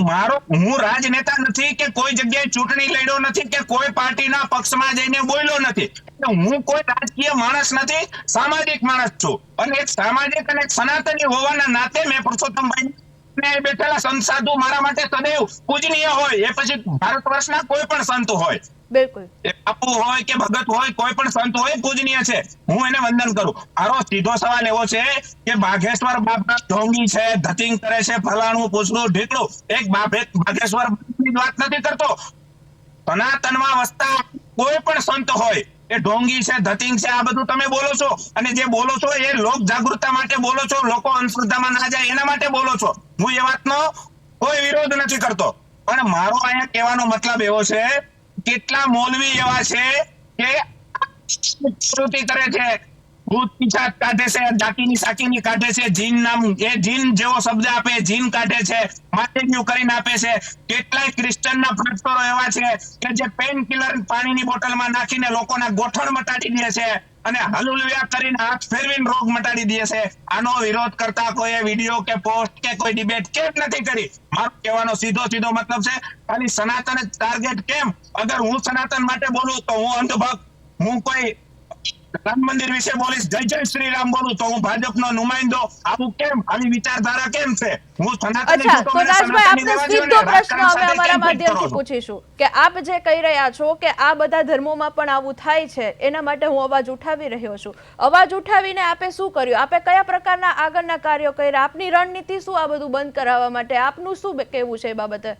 હું રાજનેતા નથી કે કોઈ જગ્યાએ ચૂંટણી લડ્યો નથી કે કોઈ પાર્ટીના પક્ષમાં જઈને બોલ્યો નથી. હું કોઈ રાજકીય માણસ નથી, સામાજિક માણસ છું. અને એક સામાજિક અને એક સનાતની હોવાના નાતે મેં પરસોત્તમભાઈ ને બેઠેલા સંત સાધુ મારા માટે સદૈવ પૂજનીય હોય, એ પછી ભારત વર્ષના કોઈ પણ સંત હોય, બિલકુલ. એ બાપુ હોય કે ભગત હોય, કોઈ પણ સંત હોય પૂજનીય છે, હું એને વંદન કરું. મારો સીધો સવાલ એવો છે કે બાઘેશ્વર બાપા ઢોંગી છે, ધતિંગ કરે છે, ફલાણું પૂછડું ઢીકડું, એક બાઘેશ્વર ની વાત નથી કરતો. સનાતનમાં વસતા કોઈ પણ સંત હોય એ ઢોંગી છે, ધતિંગ છે, આ બધું તમે બોલો છો, અને જે બોલો છો એ લોક જાગૃતતા માટે બોલો છો, લોકો અંધશ્રદ્ધામાં ના જાય એના માટે બોલો છો. હું એ વાતનો કોઈ વિરોધ નથી કરતો, પણ મારો અહીંયા કહેવાનો મતલબ એવો છે, કેટલા મૌલવી એવા છે કે પ્રવૃત્તિ કરે છે, ભૂત પિશાચ કાઢે છે, ડાકીની સાકીની કાઢે છે, જીન નામ એ જીન જેવો શબ્દ આપે, જીન કાઢે છે, માટેન્યુ કરીને આપે છે. કેટલાય ક્રિશ્ચનના ફ્રેક્ટરો એવા છે કે જે પેઇન કિલર પાણીની બોટલમાં નાખીને લોકોના ગોઠણ મટાડી દે છે અને હલુલવ્યા કરીને હાથ ફેરવીને રોગ મટાડી દે છે. આનો વિરોધ કરતા કોઈ વિડીયો કે પોસ્ટ કે કોઈ ડિબેટ કેમ નથી કરી? મારો કહેવાનો સીધો મતલબ છે, ખાલી સનાતન જ ટાર્ગેટ કેમ? અગર હું સનાતન માટે બોલું તો હું અંધભક્ત, હું કોઈ રામ મંદિર વિશે બોલીશ, જય શ્રી રામ બોલું તો હું ભાજપનો નુમાઇંદો, આવું કેમ? આવી વિચારધારા કેમ છે? હું સનાતની અચ્છા, છું તો મને રાજભાઈ, સનાતની આપને રહેવા દ્યો સીધો ને, પ્રશ્ન રાજકારણ અમે સાથે અમારા કેમ ફિટ કરો માધ્યમથી છો? પૂછીશું કે આપ જે કહી રહ્યા છો કે આ બધા ધર્મોમાં પણ આવું થાય છે, એના માટે હું અવાજ ઉઠાવી રહ્યો છું. અવાજ ઉઠાવીને આપે શું કર્યું? આપે કયા પ્રકારના આગળના કાર્યો કર્યા? આપની રણનીતિ શું આ બધું બંધ કરાવવા માટે? આપનું શું કહેવું છે એ બાબતે?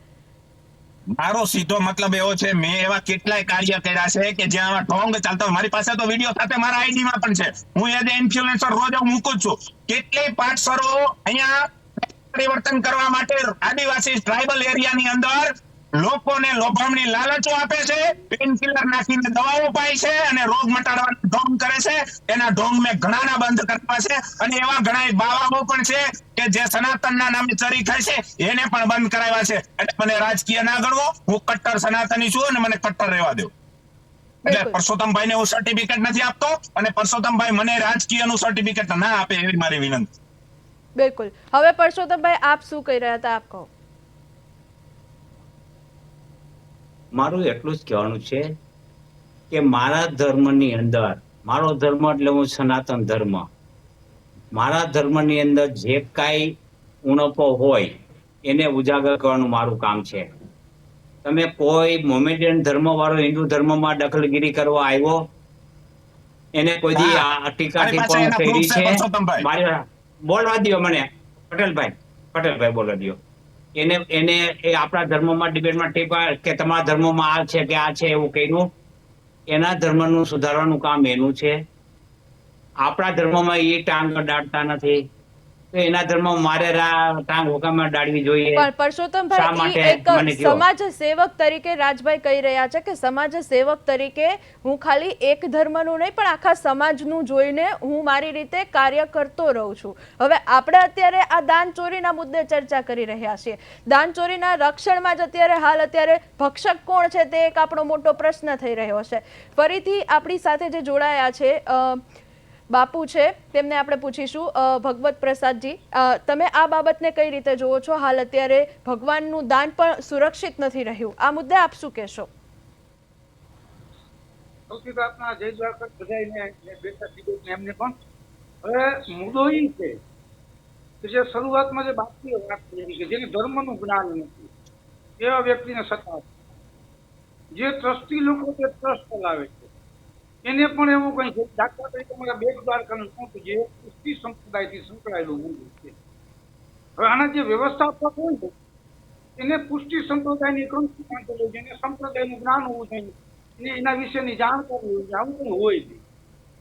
મારો સીધો મતલબ એવો છે, મેં એવા કેટલાય કાર્ય કર્યા છે કે જ્યાં ઢોંગ ચાલતો હોય. મારી પાસે તો વિડીયો સાથે મારા આઈડી માં પણ છે. હું એઝ ઇન્ફ્લુએન્સર રોજ મૂકું છું. કેટલાય પાઠસરો અહીંયા પરિવર્તન કરવા માટે આદિવાસી ટ્રાઇબલ એરિયાની અંદર લોકોને લોભામણી લાલચો આપે છે, પેઇન કિલર નાખીને દવાઓ પાય છે અને રોગ મટાડવાનો ઢોંગ કરે છે. એના ઢોંગ મેં ઘણાના બંધ કરવા છે, અને એવા ઘણા બાવાઓ પણ છે કે જે સનાતનના નામે ચરી ખાય છે, એને પણ બંધ કરાવ્યા છે. એટલે મને રાજકીય ના ગણવો, હું કટ્ટર સનાતની છું અને મને કટ્ટર રહેવા દો. એટલે બિલકુલ. પરસોત્તમભાઈને હું સર્ટિફિકેટ નથી આપતો, અને પરસોત્તમભાઈ મને રાજકીયનું સર્ટિફિકેટ ના આપે એવી મારી વિનંતી. બિલકુલ. હવે પરસોત્તમભાઈ, આપ શું કહી રહ્યા હતા, આપ કહો. મારું એટલું જ કહેવાનું છે કે મારા ધર્મની અંદર, મારો ધર્મ એટલે હું સનાતન ધર્મ, મારા ધર્મની અંદર જે કાંઈ ઉણપો હોય એને ઉજાગર કરવાનું મારું કામ છે. તમે કોઈ મોમેડિયન ધર્મ વાળો હિન્દુ ધર્મમાં દખલગીરી કરવા આવ્યો, એને કોઈ દી આ ટીકા મારી પાસે ટિપ્પણી એના કરી proof છે, છે? પરસોત્તમભાઈ. મારી બોલવા દ્યો મને, પટેલભાઈ બોલવા દ્યો. એને એ આપણા ધર્મમાં ડિબેટમાં ટીકા કે તમારા ધર્મમાં આ છે કે આ છે એવું કહ્યું, એના ધર્મનું સુધારવાનું કામ એનું છે. આપણા ધર્મમાં એ ટાંગ અડાડતા નથી, તો એના ધર્મમાં મારે ટાંગ હુકામ અડાડવી જોઈએ? પણ શા પરસોત્તમભાઈ, માટે? ઈ એક મને કહો. સમાજ સેવક તરીકે રાજભાઈ કહી રહ્યા છે કે સમાજ સેવક તરીકે હું ખાલી એક ધર્મનું નહીં પણ આખા સમાજનું જોઈને હું મારી રીતે કાર્ય કરતો રહું છું. હવે આપણે અત્યારે આ દાન ચોરીના મુદ્દે ચર્ચા કરી રહ્યા છીએ. દાન ચોરીના રક્ષણમાં જ અત્યારે ભક્ષક કોણ છે તે એક આપણો મોટો પ્રશ્ન થઈ રહ્યો છે. ફરીથી આપણી સાથે જે જોડાયા છે બાપુ છે, તેમને આપણે પૂછીશું. ભગવત પ્રસાદજી, તમે આ બાબતને કઈ રીતે જોવો છો? હાલ અત્યારે ભગવાનનું દાન પણ સુરક્ષિત નથી રહ્યું, આ મુદ્દે આપ શું કહેશો? સૌથી તો આપના જય દ્વારકા બધાને બેઠા સીધો એમને પણ હવે મુદ્દો એ છે કે જે શરૂઆતમાં જે બાપુએ વાત કરી કે જેને ધર્મનું જ્ઞાન નથી એવા વ્યક્તિને સત્તા, જે ટ્રસ્ટી લોકો જે ટ્રસ્ટ ચલાવે છે એને પણ એવું કઈ છે. દાખલા તરીકે અમારા બેટ દ્વારકાનું શું જે કુસ્તી સંપ્રદાયથી સંકળાયેલું મંદિર છે. હવે આના જે વ્યવસ્થાપક હોય છે એને પુષ્ટિ સંપ્રદાયની કંઠી હોય છે, એને સંપ્રદાયનું જ્ઞાન હોવું જોઈએ, એને એના વિશેની જાણકારી હોય છે. આવું કંઈ હોય નહીં,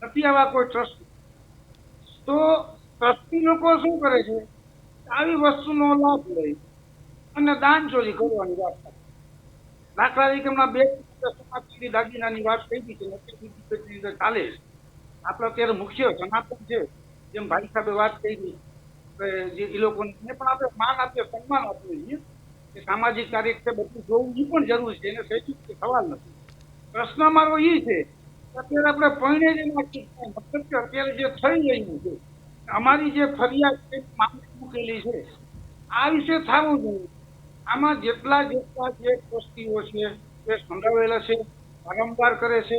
નથી આવા કોઈ ટ્રસ્ટ. તો ટ્રસ્ટી લોકો શું કરે છે, આવી વસ્તુનો લાભ લઈ અને દાન ચોરી કરવાની વાત કરે. દાખલા તરીકે હમણાં બે સમાજની દાગીનાની વાત થઈ ગઈ છે, ચાલે છે. આપણા અત્યારે મુખ્ય સનાતન છે, જેમ ભાઈ સાહેબે વાત કરી જે એ લોકોને પણ આપણે માન આપીએ, સન્માન આપવું જોઈએ કે સામાજિક કાર્ય છે બધું જોવું એ પણ જરૂરી છે, એને સહેજ સવાલ નથી. પ્રશ્ન મારો એ છે કે અત્યારે આપણે પરણે જ નાખી, મતલબ કે અત્યારે જે થઈ રહ્યું છે, અમારી જે ફરિયાદ છે મામલે મૂકેલી છે, આ વિશે થવું જોઈએ. આમાં જેટલા જે ટ્રસ્ટીઓ છે એ સંડોવાયેલા છે, વારંવાર કરે છે.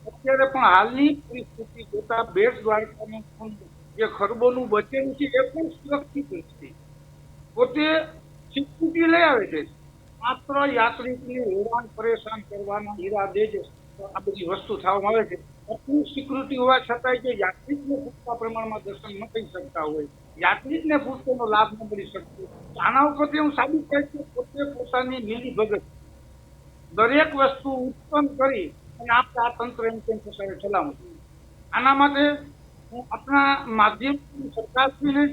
અત્યારે પણ હાલની પરિસ્થિતિ જોતા બેટ દ્વારકાનું જે ખરબોનું બચેલું છે એ પણ સુરક્ષિત નથી. પોતે સિક્યુરિટી લઈ આવે છે, માત્ર યાત્રિકને હેરાન પરેશાન કરવાના ઈરાદે જ આ બધી વસ્તુ થવામાં આવે છે. આટલી સિક્યુરિટી હોવા છતાંય જે યાત્રિકને પૂરતા પ્રમાણમાં દર્શન ન થઈ શકતા હોય, યાત્રિકને પૂરતોનો લાભ ન મળી શકતો, આના ઉપરથી હું સાબિત થાય છે પોતે પોતાની મિલી ભગત દરેક વસ્તુ ઉત્પન્ન કરી અને આપણે આ તંત્ર એમ તેમ પ્રકારે ચલાવવું જોઈએ. આના માટે હું આપણા માધ્યમથી સરકારશ્રીને,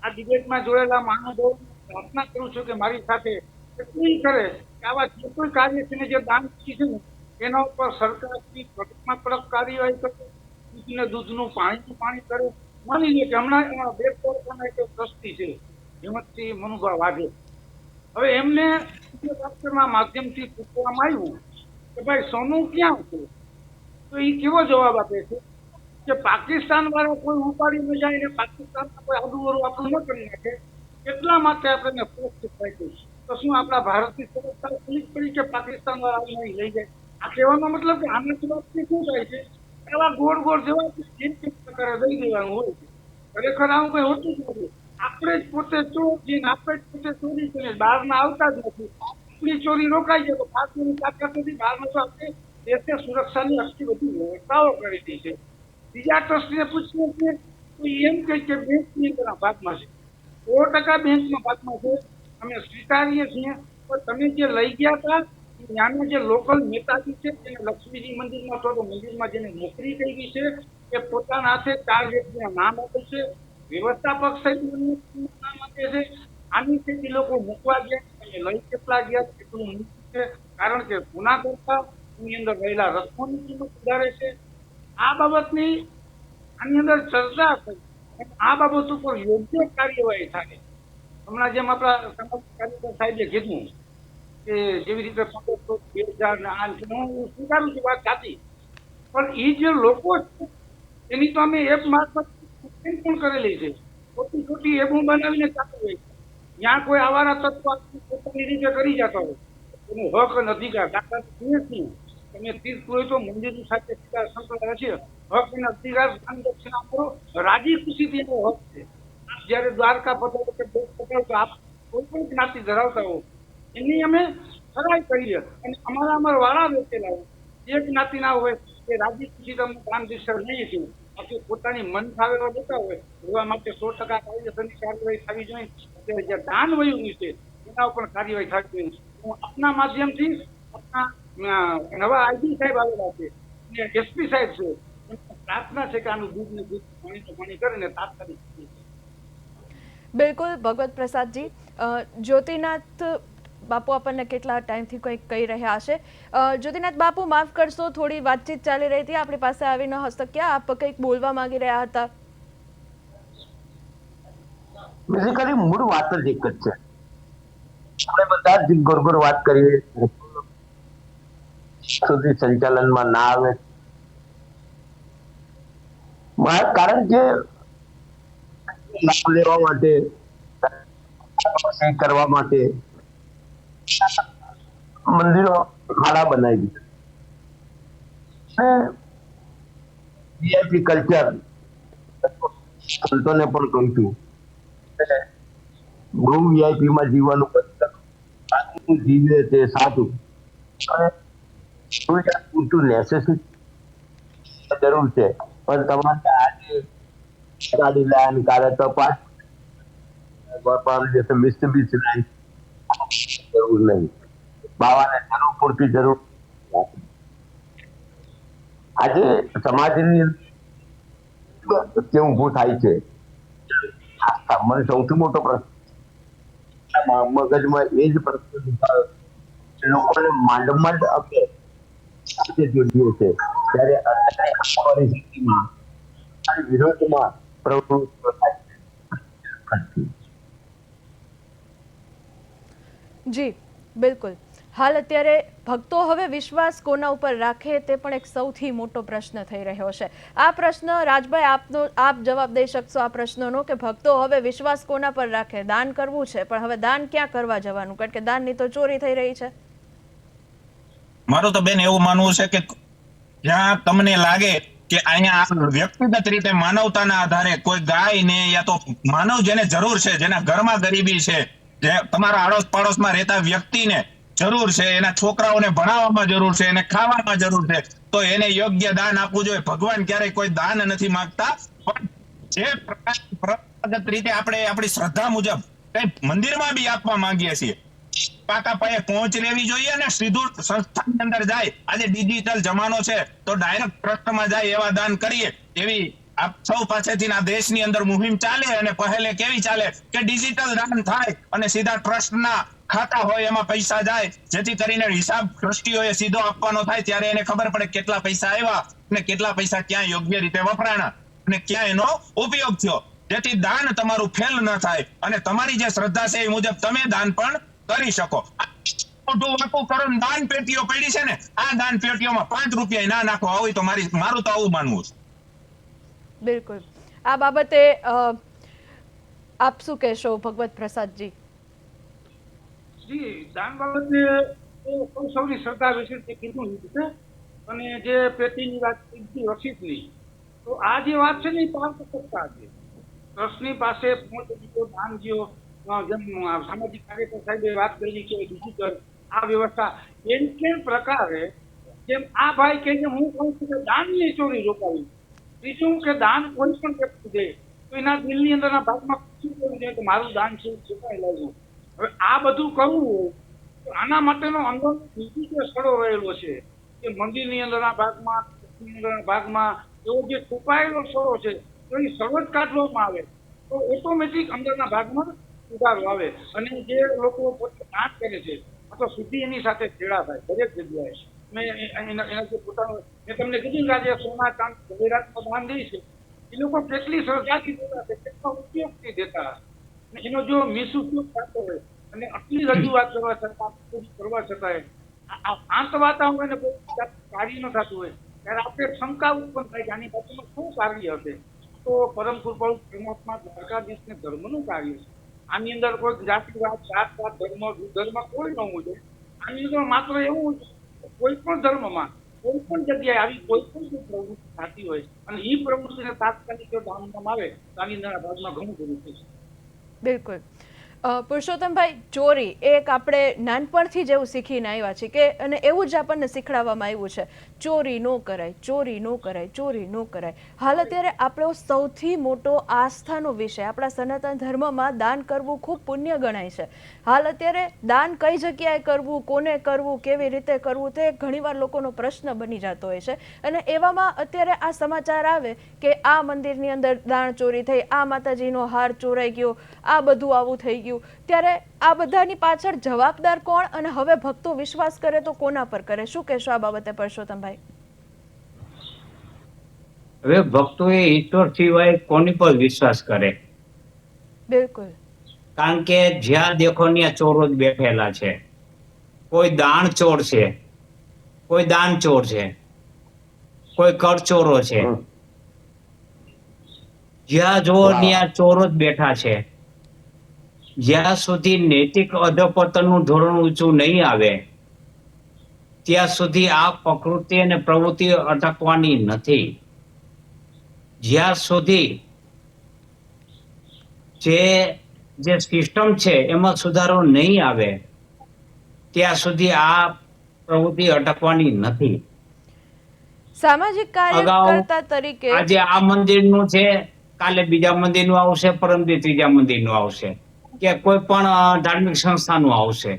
આ ડિબેટમાં જોડેલા મહાનુભાવોને પ્રાર્થના કરું છું કે મારી સાથે એટલી કરે કે આવા જે કોઈ કાર્ય છે ને જે દાન છે ને એના ઉપર સરકારશ્રી કડકમાં કડક કાર્યવાહી કરે, દૂધને દૂધનું પાણીનું પાણી કરે. માની લે કે હમણાં 2 વર્ષના એક ટ્રસ્ટી છે હિંમતસિંહ મનુભા વાઘે, હવે એમને માધ્યમથી પૂછવામાં આવ્યું કે ભાઈ સોનું ક્યાં છે, તો એ કેવો જવાબ આપે છે કે પાકિસ્તાન વાળા કોઈ ઉપાડી ન જાય ને પાકિસ્તાનમાં કોઈ આદુવરું આપણું ન કરી નાખે એટલા માટે આપણે સુરક્ષિત રાખ્યું. તો શું આપણા ભારતની સુરક્ષા ખુલ્લી પડી કે પાકિસ્તાન વાળા આવીને લઈ જાય? આ કહેવાનો મતલબ કે આના જવાબથી શું થાય છે, એવા ગોળ ગોળ જવાબ જેમ પ્રકારે દઈ દેવાનું હોય છે. ખરેખર આવું કઈ હોતું જ નથી. આપણે જ પોતે ચોર છીએ, આપણે જ પોતે ચોરી કરીને બહારના આવતા જ નથી. આપણી ચોરી રોકાઈ જાય તો પાછળની તાકાત નથી. બહારમાં તો આપણે દેશને સુરક્ષાની આટલી બધી વ્યવસ્થાઓ કરી દી છે. બીજા ટ્રસ્ટીને પૂછીએ છીએ તો એમ કહે કે બેંકની અંદરના ભાગમાં છે, 100% બેંકના ભાગમાં છે, અમે સ્વીકારીએ છીએ. પણ તમે જે લઈ ગયા હતા ત્યાંના જે લોકલ નેતાજી છે જેને લક્ષ્મીજી મંદિરમાં તો મંદિરમાં જેને નોકરી કરી છે એ પોતાના હાથે 4 વ્યક્તિના નામ આપે છે, વ્યવસ્થાપક સહિતનું નામ આપે છે. આની સ્થિતિ લોકો મૂકવા ગયા અને લઈ કેટલા ગયા એટલું મૂક્યું છે, કારણ કે ગુના કરતા એની અંદર રહેલા રકમોની કિંમત વધારે છે. આ બાબતની આની અંદર ચર્ચા થઈ અને આ બાબત ઉપર યોગ્ય કાર્યવાહી થાય. હમણાં જેમ આપણા સામાજિક કાર્યકર સાહેબે કીધું કે જેવી રીતે 1500, 2000 ને હું સ્વીકારું છું વાત સાચી, પણ એ જે લોકો છે એની તો અમે એપ મારફત પણ કરેલી છે. ખોટી ખોટી એપો બનાવીને ચાલુ હોય છે. ત્યાં કોઈ આવારા તત્વો પોતાની રીતે કરી જતા હોય એનો હક અને અધિકાર. દાખલા તરીકે તમે તીર્થ હોય તો મંદિરની સાથે સીધા સંકળાયેલા છે, હક અને અધિકાર દાન દક્ષિણા કરો, રાજી ખુશીથી એનો હક છે. આપ જયારે દ્વારકા પધારો કે દેશ પધારો તો આપ કોઈ પણ જ્ઞાતિ ધરાવતા હો એની અમે સરાય કરીએ અને અમારા વાળા બેસેલા હોય જે જ્ઞાતિના હોય એ રાજી ખુશી તમને દાન દક્ષિણા લઈએ છીએ. બાકી પોતાની મન ફાવેલો દેતા હોય એવા માટે 100% કાયદેસરની કાર્યવાહી થવી જોઈએ. અત્યારે જે દાન વયું છે એના ઉપર કાર્યવાહી થવી જોઈએ. હું આપના માધ્યમથી આપના નવા આઈજી સાહેબ આવેલા છે અને એસપી સાહેબ છે એમને પ્રાર્થના છે કે આનું દૂધને દૂધ પાણીનું પાણી કરીને તાત્કાલિક. બિલકુલ ભગવત પ્રસાદજી, જ્યોતિનાથ બાપુ આપણને કેટલા ટાઈમથી કંઈક કહી રહ્યા છે. જ્યોતિનાથ બાપુ માફ કરશો, થોડી વાતચીત ચાલી રહી હતી, આપણી પાસે આવી ન શક્યા, આપ કંઈક બોલવા માંગી રહ્યા હતા. બેઝિકલી મૂળ વાત જ એક જ છે. આપણે બધા જ ગોળ વાત કરીએ સુધી સંચાલનમાં ના આવે, કારણ કે લાભ લેવા માટે, કરવા માટે મંદિરો ખાડા બનાવી દીધા. વીઆઈપી કલ્ચર સંતોને પણ કહું છું બહુ વીઆઈપી માં જીવવાનું જીવે તે સાચું, પૂરતું નેસેસિટી જરૂર છે. પણ તમારે આજે ગાડી લાયા કાલે તો જરૂર નહીં. બાવાને જરૂર પૂરતી જરૂર. આજે સમાજની કેવું ઊભું થાય છે, મને સૌથી મોટો પ્રશ્ન મગજમાં એ જ પ્રશ્ન લોકોને માંડ આપે જોઈએ છે ત્યારે પરિસ્થિતિમાં વિરોધમાં પ્રવૃત્તિ થાય. જી બિલકુલ. હાલ અત્યારે ભક્તો હવે વિશ્વાસ કોના ઉપર રાખે તે પણ એક સૌથી મોટો પ્રશ્ન થઈ રહ્યો છે. આ પ્રશ્ન રાજભાઈ આપ જવાબ દઈ શકશો આ પ્રશ્નનો કે ભક્તો હવે વિશ્વાસ કોના પર રાખે? દાન કરવું છે પણ હવે દાન ક્યાં કરવા જવાનું, કારણ કે દાનની તો ચોરી થઈ રહી છે. મારું તો બેન એવું માનવું છે કે જ્યાં તમને લાગે કે અહીંયા વ્યક્તિગત રીતે માનવતાના આધારે કોઈ ગાય ને યા તો માનવ જેને જરૂર છે, જેના ઘરમાં ગરીબી છે જે તમારા આડોશ પાડોશમાં રહેતા વ્યક્તિને જરૂર છે, એના છોકરાઓને ભણાવવામાં જરૂર છે, એને ખાવામાં જરૂર છે, તો એને યોગ્ય દાન આપવું જોઈએ. ભગવાન ક્યારેય કોઈ દાન નથી માંગતા, પણ જે પરંપરાગત રીતે આપણે આપણી શ્રદ્ધા મુજબ કઈ મંદિરમાં બી આપવા માંગીએ છીએ, પાકા પાયે પહોંચ લેવી જોઈએ અને સીધું સંસ્થાની અંદર જાય. આજે ડિજિટલ જમાનો છે તો ડાયરેક્ટ ટ્રસ્ટમાં જાય એવા દાન કરીએ, એવી આપ સૌ પાસેથી આ દેશની અંદર મુહિમ ચાલે. અને પહેલે કેવી ચાલે કે ડિજિટલ દાન થાય અને સીધા ટ્રસ્ટના ખાતા હોય એમાં પૈસા જાય, જેથી કરીને હિસાબ ટ્રસ્ટીઓએ સીધો આપવાનો થાય ત્યારે એને ખબર પડે કેટલા પૈસા આવ્યા અને કેટલા પૈસા ક્યાં યોગ્ય રીતે વપરાણા અને ક્યાં એનો ઉપયોગ થયો, જેથી દાન તમારું ફેલ ન થાય અને તમારી જે શ્રદ્ધા છે એ મુજબ તમે દાન પણ કરી શકો. મોટું વાકું કરો ને દાન પેટીઓ પડી છે ને, આ દાન પેટીઓમાં 5 રૂપિયા ના નાખો, આવી તો મારું તો આવું માનવું છે. બિલકુલ. આ બાબતે આપ શું કહેશો ભગવત પ્રસાદજી? જી, દાન બાબતે સૌની શ્રદ્ધા વિશે તે કીધું છે. અને જે પેટીની વાત કીધી રસીદની, તો આ જે વાત છે ને એ પારદર્શકતા છે. ટ્રસ્ટની પાસે પહોંચજો, દાન જ્યો, જેમ સામાજિક કાર્યકર સાહેબે વાત કરી કે ડિજિટલ આ વ્યવસ્થા કેમ પ્રકારે, જેમ આ ભાઈ કે હું કહું છું કે દાનની ચોરી રોકાવી, બીજું કે દાન કોઈ પણ વ્યક્તિ દે તો એના દિલની અંદરના ભાગમાં શું કરવું જોઈએ કે મારું દાન છે છુપાઈ લાવવું. હવે આ બધું કરવું હોય તો આના માટેનો અંદર બીજું જે સ્થળો રહેલો છે કે મંદિરની અંદરના ભાગમાં એવો જે છુપાયેલો સ્થળો છે તો એ સ્થળો જ કાઢવામાં આવે તો ઓટોમેટિક અંદરના ભાગમાં સુધારો આવે. અને જે લોકો પોતે દાન કરે છે અથવા સુધી એની સાથે છેડા થાય દરેક જગ્યાએ. એના જે પોતાનો મેં તમને કીધું કે આજે સોના ચાંદ જવેરાતમાં દાન દે છે, એ લોકો કેટલી શ્રદ્ધાથી દેતા છે, કેટલા ઉપયોગથી દેતા, અને એનો જો મિસઉપયોગ થતો હોય અને આટલી રજૂઆત કરવા છતાંય આંત વાતાવરણ ને કોઈ કાર્ય ન થતું હોય ત્યારે આપણે શંકા ઉત્પન્ન થાય કે આની પાછળનું શું કાર્ય હશે. તો પરમ કૃપાળુ પરમાત્મા દ્વારકાધીશને ધર્મનું કાર્ય છે. આની અંદર કોઈ જાતિવાદ, જાતવાદ, ધર્મ કોઈ ન હોવું જોઈએ. આની અંદર માત્ર એવું કોઈ પણ ધર્મમાં કોઈ પણ જગ્યાએ આવી કોઈ પણ પ્રવૃત્તિ થતી હોય અને એ પ્રવૃત્તિને તાત્કાલિક દાનમાં આવે તો આની અંદર ભાગમાં ઘણું બધું છે. બિલકુલ. પુરુષોત્તમભાઈ, ચોરી એક આપણે નાનપણથી જ એવું શીખીને આવ્યા છે કે, અને એવું જ આપણને શીખડાવવામાં આવ્યું છે, ચોરી ન કરાય, ચોરી ન કરાય, ચોરી ન કરાય. હાલ અત્યારે આપણો સૌથી મોટો આસ્થાનો વિષય, આપણા સનાતન ધર્મમાં દાન કરવું ખૂબ પુણ્ય ગણાય છે. હાલ અત્યારે દાન કઈ જગ્યાએ કરવું, કોને કરવું, કેવી રીતે કરવું, તે ઘણીવાર લોકોનો પ્રશ્ન બની જતો હોય છે. અને એવામાં અત્યારે આ સમાચાર આવે કે આ મંદિરની અંદર દાણ ચોરી થઈ, આ માતાજીનો હાર ચોરાઈ ગયો, આ બધું આવું થઈ ગયું, ત્યારે આ બધાની પાછળ જવાબદાર કોણ અને હવે ભક્તો વિશ્વાસ કરે તો કોના પર કરે? શું કહેશો આ બાબતે પરસોત્તમભાઈ? હવે ભક્તોએ ઈશ્વર સિવાય કોની પર વિશ્વાસ કરે? બિલકુલ. કારણ કે જ્યાં દેખો ત્યાં ચોરો જ બેઠેલા છે. કોઈ દાણ ચોર છે, કોઈ દાન ચોર છે, કોઈ કરચોરો છે. જ્યાં જો ત્યાં ચોરો જ બેઠા છે. જ્યાં સુધી નૈતિક અધપતનનું ધોરણ ઊંચું નહીં આવે ત્યાં સુધી આ પ્રકૃતિ અને પ્રવૃત્તિ અટકવાની નથી. જ્યાં સુધી જે સિસ્ટમ છે એમાં સુધારો નહીં આવે ત્યાં સુધી આ પ્રવૃત્તિ અટકવાની નથી. સામાજિક કાર્યકર્તા તરીકે આજે આ મંદિરનું છે, કાલે બીજા મંદિરનું આવશે, પરમદી ત્રીજા મંદિરનું આવશે, કે કોઈ પણ ધાર્મિક સંસ્થાનું આવશે.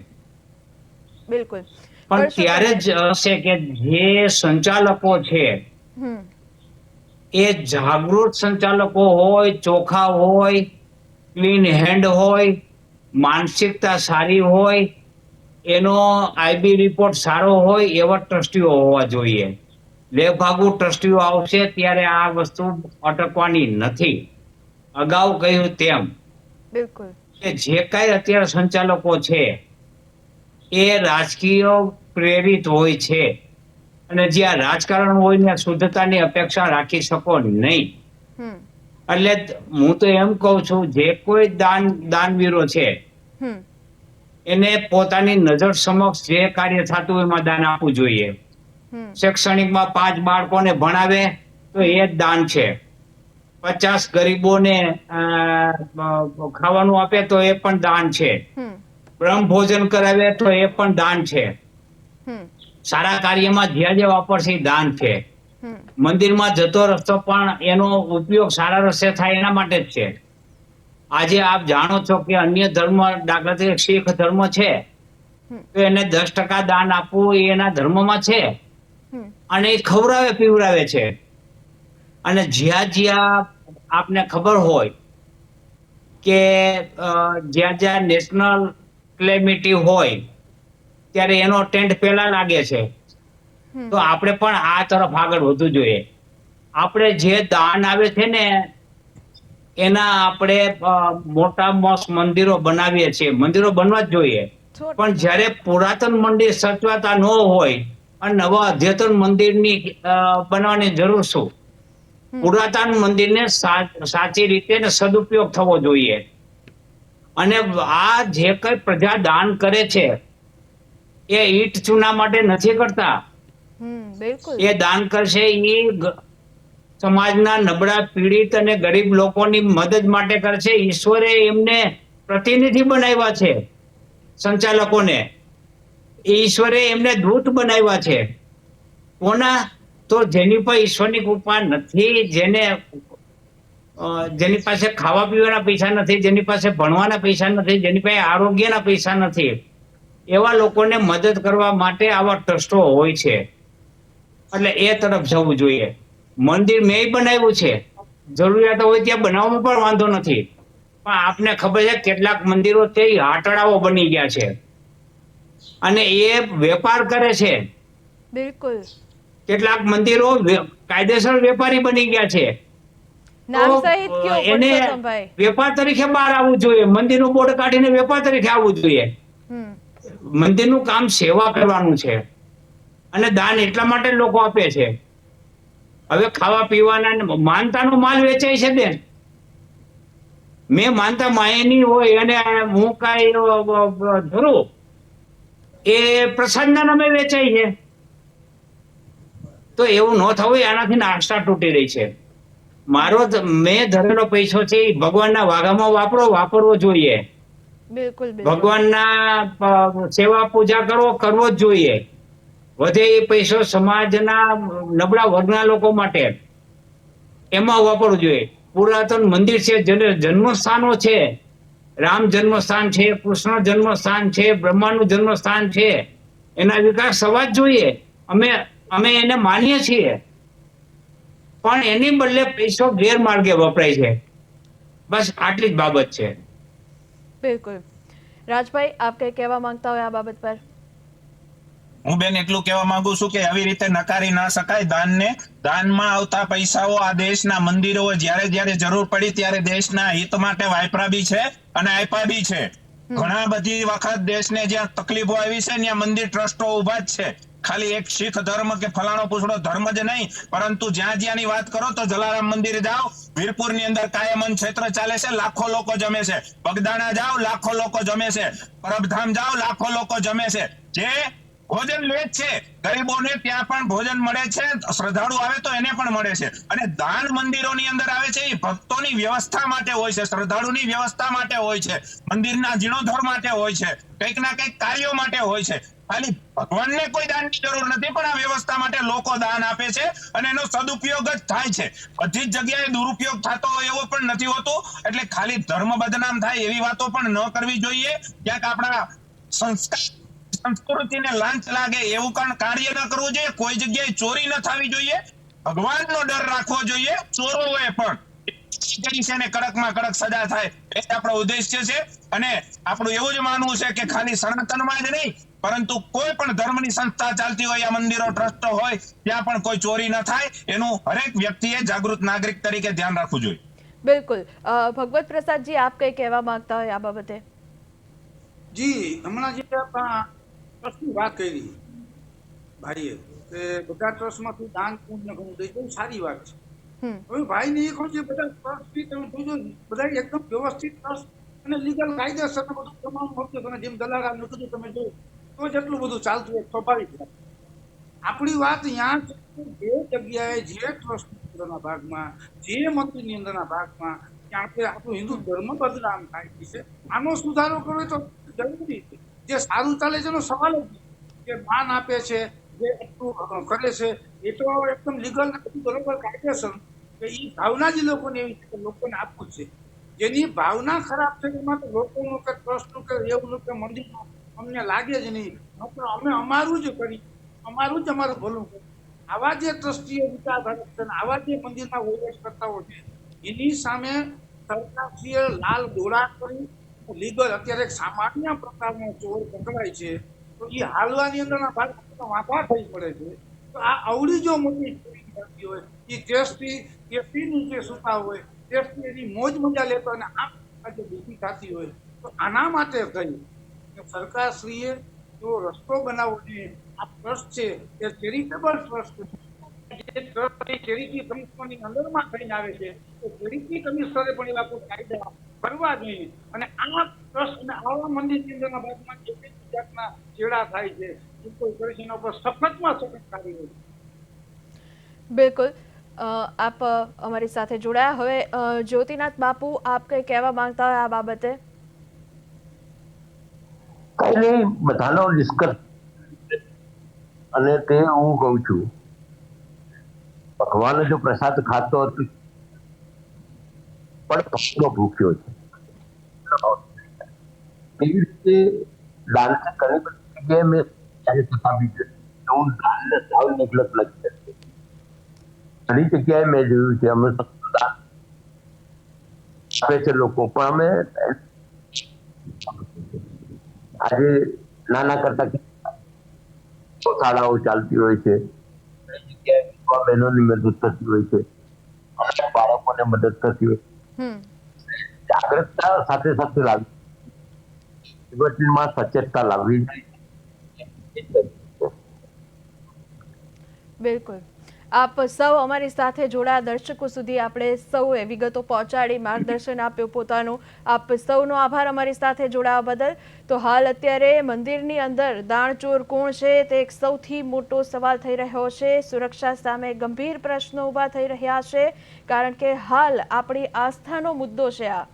બિલકુલ. પણ ત્યારે જ હશે કે જે સંચાલકો છે એ જાગૃત સંચાલકો હોય, ચોખા હોય, ક્લીન હેન્ડ હોય, માનસિકતા સારી હોય, એનો આઈબી રિપોર્ટ સારો હોય એવા ટ્રસ્ટીઓ હોવા જોઈએ. લેભાગુ ટ્રસ્ટીઓ આવશે ત્યારે આ વસ્તુ અટકવાની નથી. અગાઉ કહ્યું તેમ બિલકુલ કે જે કાંઈ અત્યારે સંચાલકો છે એ રાજકીય પ્રેરિત હોય છે અને જ્યાં રાજકારણ હોય ત્યાં શુદ્ધતાની અપેક્ષા રાખી શકો નહીં. એટલે હું તો એમ કહું છું, જે કોઈ દાનવીરો છે એને પોતાની નજર સમક્ષ જે કાર્ય થતું હોય એમાં દાન આપવું જોઈએ. શૈક્ષણિકમાં 5 બાળકોને ભણાવે તો એ જ દાન છે. 50 ગરીબોને ખાવાનું આપે તો એ પણ દાન છે. હમ બ્રહ્મ ભોજન કરાવે તો એ પણ દાન છે. હમ સારા કાર્યમાં જે વાપરશે એ દાન છે. હમ મંદિરમાં જતો રસ્તો પણ એનો ઉપયોગ સારા રસ્તે થાય એના માટે જ છે. આજે આપ જાણો છો કે અન્ય ધર્મ, દાખલા તરીકે શીખ ધર્મ છે, હમ. તો એને 10% દાન આપવું એ એના ધર્મમાં છે, હમ અને એ ખવડાવે પીવડાવે છે. અને જ્યાં આપને ખબર હોય કે જ્યાં નેશનલ કેલેમિટી હોય ત્યારે એનો ટેન્ટ પહેલા લાગે છે. હમ તો આપણે પણ આ તરફ આગળ વધવું જોઈએ. આપણે જે દાન આવે છે ને એના આપણે મોટા મંદિરો બનાવીએ છીએ. મંદિરો બનવા જ જોઈએ. 100%. પણ જ્યારે પુરાતન મંદિર સચવાતા ન હોય અને નવા અદ્યતન મંદિરની બનાવવાની જરૂર શું? હમ. પુરાતન મંદિરને સાચી રીતે ને સદુપયોગ થવો જોઈએ. અને આ જે કઈ પ્રજા દાન કરે છે એ ઈટ ચૂના માટે નથી કરતા. બિલકુલ. એ દાન કરશે એ સમાજના નબળા, પીડિત અને ગરીબ લોકોની મદદ માટે કરશે. ઈશ્વરે એમને પ્રતિનિધિ બનાવ્યા છે, સંચાલકોને. ઈશ્વરે એમને દૂત બનાવ્યા છે. કોના? તો જેની પર ઈશ્વરની કૃપા નથી, જેની પાસે ખાવા પીવાના પૈસા નથી, જેની પાસે ભણવાના પૈસા નથી, જેની પાસે આરોગ્યના પૈસા નથી, એવા લોકોને મદદ કરવા માટે આવા ટ્રસ્ટો હોય છે. એટલે એ તરફ જવું જોઈએ. મંદિર મેં બનાવ્યું છે, જરૂરિયાત હોય ત્યાં બનાવવામાં પણ વાંધો નથી. પણ આપને ખબર છે કેટલાક મંદિરો તે આટડાઓ બની ગયા છે અને એ વેપાર કરે છે. બિલકુલ. કેટલાક મંદિરો કાયદેસર વેપારી બની ગયા છે. નામ તો સહિત કયો એને પુરુષોત્તમભાઈ? વેપાર તરીકે બહાર આવવું જોઈએ. મંદિરનું બોર્ડ કાઢીને વેપાર તરીકે આવવું જોઈએ. હમ મંદિરનું કામ સેવા કરવાનું છે અને દાન એટલા માટે લોકો આપે છે. હવે ખાવા પીવાના માનતાનો માલ વેચાય છે બેન. મેં માનતા માયની હોય અને હું કાંઈ ધરું એ પ્રસાદના નામે વેચાય છે. તો એવું ન થવું, આનાથી આસ્થા તૂટી રહી છે. મેં ધરેલો પૈસો છે એ ભગવાનના વાઘામાં વાપરવો જોઈએ. બિલકુલ બિલકુલ. ભગવાનના સેવા પૂજા કરવો જ જોઈએ. વધે એ પૈસો સમાજના નબળા વર્ગના લોકો માટે એમાં વાપરવું જોઈએ. પુરાતન મંદિર છે, જન્મસ્થાનો છે, રામ જન્મસ્થાન છે, કૃષ્ણ જન્મસ્થાન છે, બ્રહ્માનું જન્મસ્થાન છે, એના વિકાસ થવા જ જોઈએ. અમે એને માનીએ છીએ, પણ એની બદલે પૈસો ગેરમાર્ગે વપરાય છે. બસ આટલી જ બાબત છે. બિલકુલ. રાજભાઈ, આપ કંઈ કહેવા માંગતા હોય આ બાબત પર? હું બેન એટલું કહેવા માંગુ છું કે આવી રીતે નકારી ના શકાય દાનને. દાનમાં આવતા પૈસાઓ આ દેશના મંદિરો જ્યારે જ્યારે જરૂર પડી ત્યારે દેશના હિત માટે વાપરા બી છે અને આપ્યા બી છે. ઘણા બધી વખત દેશને જ્યાં તકલીફો આવી છે ત્યાં મંદિર ટ્રસ્ટો ઉભા જ છે. ખાલી એક શીખ ધર્મ કે ફલાણો પૂછડો ધર્મ જ નહીં, પરંતુ જ્યાં જ્યાંની વાત કરો તો જલારામ મંદિર જાઓ, વીરપુરની અંદર કાયમન ક્ષેત્ર ચાલે છે, લાખો લોકો જમે છે. બગદાણા જાઓ, લાખો લોકો જમે છે. પરબધામ જાઓ, લાખો લોકો જમે છે. જે ભોજન લે છે ગરીબોને ત્યાં પણ ભોજન મળે છે. શ્રદ્ધાળુ આવે તો એને પણ મળે છે. અને દાન મંદિરોની અંદર આવે છે એ ભક્તોની વ્યવસ્થા માટે હોય છે, શ્રદ્ધાળુની વ્યવસ્થા માટે હોય છે, મંદિરના જીર્ણોદ્ધાર માટે હોય છે, કંઈક ના કંઈક કાર્યો માટે હોય છે. ખાલી ભગવાનને કોઈ દાનની જરૂર નથી, પણ આ વ્યવસ્થા માટે લોકો દાન આપે છે અને એનો સદુપયોગ જ થાય છે. બધી જ જગ્યાએ દુરુપયોગ થતો હોય એવું પણ નથી હોતું. એટલે ખાલી ધર્મ બદનામ થાય એવી વાતો પણ ન કરવી જોઈએ. ક્યાંક આપણા સંસ્કાર સંસ્કૃતિને લાંચ લાગે એવું કાર્ય ન કરવું જોઈએ. કોઈ જગ્યાએ ચોરી ન થવી જોઈએ. ભગવાનનો ડર રાખવો જોઈએ. ચોરોએ પણ કરી છે ને કડકમાં કડક સજા થાય એ આપણો ઉદ્દેશ્ય છે. અને આપણું એવું જ માનવું છે કે ખાલી સનાતનમાં જ નહીં, પરંતુ કોઈ પણ ધર્મની સંસ્થા ચાલતી હોય, આ મંદિરો ટ્રસ્ટો હોય, ત્યાં પણ કોઈ ચોરી ન થાય એનું હરેક વ્યક્તિએ જાગૃત નાગરિક તરીકે ધ્યાન રાખવું જોઈએ. બિલકુલ. ભગવત પ્રસાદજી, આપ કંઈ કહેવા માંગતા હોય આ બાબતે? જી, હમણાં જે ટ્રસ્ટની વાત કરી ભાઈએ કે બધા ટ્રસ્ટમાંથી દાન પુણ્ય ઘણું દે, બહુ સારી વાત છે. હવે ભાઈને એ કહું છે બધા ટ્રસ્ટથી તમે જોજો બધા એકદમ વ્યવસ્થિત ટ્રસ્ટ અને લીગલ કાયદેસર બધું તમામ વખતે તમે જેમ દલાલાને કીધું તમે જો તો જ એટલું બધું ચાલતું હોય સ્વાભાવિક વાત. આપણી વાત અહીંયા જે જગ્યાએ જે ટ્રસ્ટ અંદરના ભાગમાં, જે મંદિરની અંદરના ભાગમાં ત્યાં આપણે આપણું હિન્દુ ધર્મ બદનામ થાય છે. આનો સુધારો કરવો તો જરૂરી છે. જે સારું ચાલે છે એનો સવાલ જ નથી. જે માન આપે છે, જે એટલું કરે છે, એ તો એકદમ લીગલ નથી, બરોબર કાયદેસર. કે એ ભાવના જ લોકોને એવી છે કે લોકોને આપવું છે. જેની ભાવના ખરાબ છે એમાં તો લોકોનું કે ટ્રસ્ટનું કે રેવનું કે મંદિરનું અમને લાગે જ નહીં. અમે અમારું જ કરી, અમારું જ અમારું ભલું કરી. આવા જે ટ્રસ્ટીઓ વિચારધારક છે, આવા જે મંદિરના વહીવટકર્તાઓ છે, એની સામે સરકારશ્રીએ લાલ દોરા કરી લીગલ અત્યારે એક સામાન્ય પ્રકારનો ચોર પકડાય છે તો એ હાલવાની અંદરના ભાગમાં વાંધા થઈ પડે છે. તો આ અવળી જો મોટી ચોરી થતી હોય, એ ટેસ્ટી નીચે સુતા હોય, ટેસ્ટી એની મોજ મજા લેતો અને આમ આજે બીજી થતી હોય, તો આના માટે થઈ સરકારશ્રીએ જો રસ્તો બનાવવો જોઈએ. આ ટ્રસ્ટ છે એ ચેરિટેબલ ટ્રસ્ટ છે. જે ટ્રસ્ટ એ ચેરિટી કમિશનરની અંદરમાં થઈને આવે છે, તો ચેરિટી કમિશનરે પણ એવા કોઈ કાયદા કરવા જોઈએ. અને આ ટ્રસ્ટ અને આવા મંદિરની અંદરના ભાગમાં જે કઈ જાતના ચેડા થાય છે, એ કોઈ કરે છે એના ઉપર સખતમાં સખત કાર્યવાહી હોય. બિલકુલ. આપ અમારી સાથે જોડાયા. હવે જ્યોતિનાથ બાપુ, આપ કંઈ કહેવા માંગતા હોય આ બાબતે? કઈ નહીં, બધાનો ડિસ્કસ અને તે હું કહું છું, ભગવાન જો પ્રસાદ ખાતો હતો પણ ભક્તો ભૂખ્યો છે. એવી રીતે દાન ઘણી બધી જગ્યાએ મેં ચકાવી છે. હું દાનને સાવ નેગ્લેક્ટ નથી કરતો. ઘણી જગ્યાએ મેં જોયું છે, અમે દાન આપે છે લોકો, પણ અમે આજે નાના કરતા શાળાઓ ચાલતી હોય છે, બહેનોની મદદ થતી હોય છે, બાળકોને મદદ થતી હોય. જાગૃતતા સાથે સાથે લાવવી, સચેતતા લાવવી. બિલકુલ. આપ સૌ અમારી સાથે જોડાયા, દર્શકો સુધી આપણે સૌએ વિગતો પહોંચાડી, માર્ગદર્શન આપ્યું પોતાનું. આપ સૌનો આભાર અમારી સાથે જોડાવા બદલ. તો હાલ અત્યારે મંદિરની અંદર દાણચોર કોણ છે તે એક સૌથી મોટો સવાલ થઈ રહ્યો છે. સુરક્ષા સામે ગંભીર પ્રશ્નો ઊભા થઈ રહ્યા છે, કારણ કે હાલ આપણી આસ્થાનો મુદ્દો છે આ.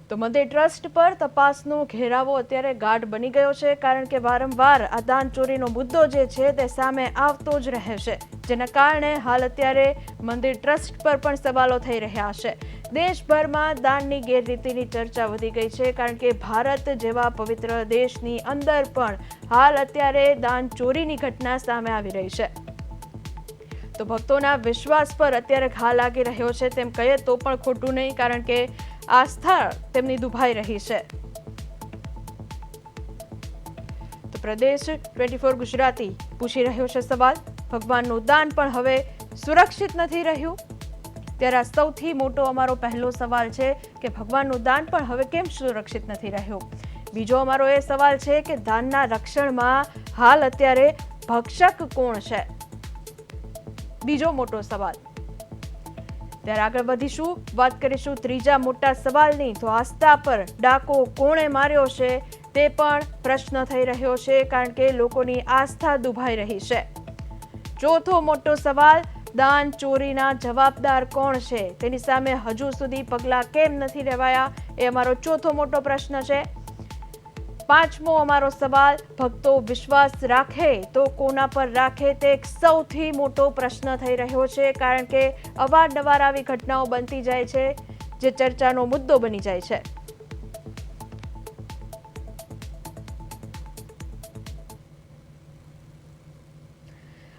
તો મંદિર ટ્રસ્ટ પર તપાસનો ઘેરાવો અત્યારે ગાઢ બની ગયો છે, કારણ કે વારંવાર આ દાન ચોરીનો મુદ્દો જે છે તે સામે આવતો જ રહે છે, જેના કારણે હાલ અત્યારે મંદિર ટ્રસ્ટ પર પણ સવાલો થઈ રહ્યા છે. દેશભરમાં દાનની ગેરરીતિની ચર્ચા વધી ગઈ છે, કારણ કે ભારત જેવા પવિત્ર દેશની અંદર પણ હાલ અત્યારે દાન ચોરીની ઘટના સામે આવી રહી છે. તો ભક્તોના વિશ્વાસ પર અત્યારે ઘા લાગી રહ્યો છે તેમ કહીએ તો પણ ખોટું નહીં, કારણ કે આસ્થા તેમની દુભાઈ રહી છે. તો પ્રદેશ 24 ગુજરાતી પૂછી રહ્યો છે સવાલ, ભગવાનનું દાન પણ હવે સુરક્ષિત નથી રહ્યું. ત્યારે આ સૌથી મોટો અમારો પહેલો સવાલ છે કે ભગવાનનું દાન પણ હવે કેમ સુરક્ષિત નથી રહ્યું. બીજો અમારો એ સવાલ છે કે દાનના રક્ષણમાં હાલ અત્યારે ભક્ષક કોણ છે, બીજો મોટો સવાલ. ત્યારે આગળ વધીશું, વાત કરીશું ત્રીજા મોટા સવાલની. તો આસ્થા પર ડાકો કોણે માર્યો છે તે પણ પ્રશ્ન થઈ રહ્યો છે, કારણ કે લોકોની આસ્થા દુભાઈ રહી છે. ચોથો મોટો સવાલ, દાન ચોરીના જવાબદાર કોણ છે, તેની સામે હજુ સુધી પગલાં કેમ નથી લેવાયા, એ અમારો ચોથો મોટો પ્રશ્ન છે. પાંચમો અમારો સવાલ, ભક્તો વિશ્વાસ રાખે તો કોના પર રાખે, તે એક સૌથી મોટો પ્રશ્ન થઈ રહ્યો છે, કારણ કે અવારનવાર આવી ઘટનાઓ બનતી જાય છે જે ચર્ચાનો મુદ્દો બની જાય છે.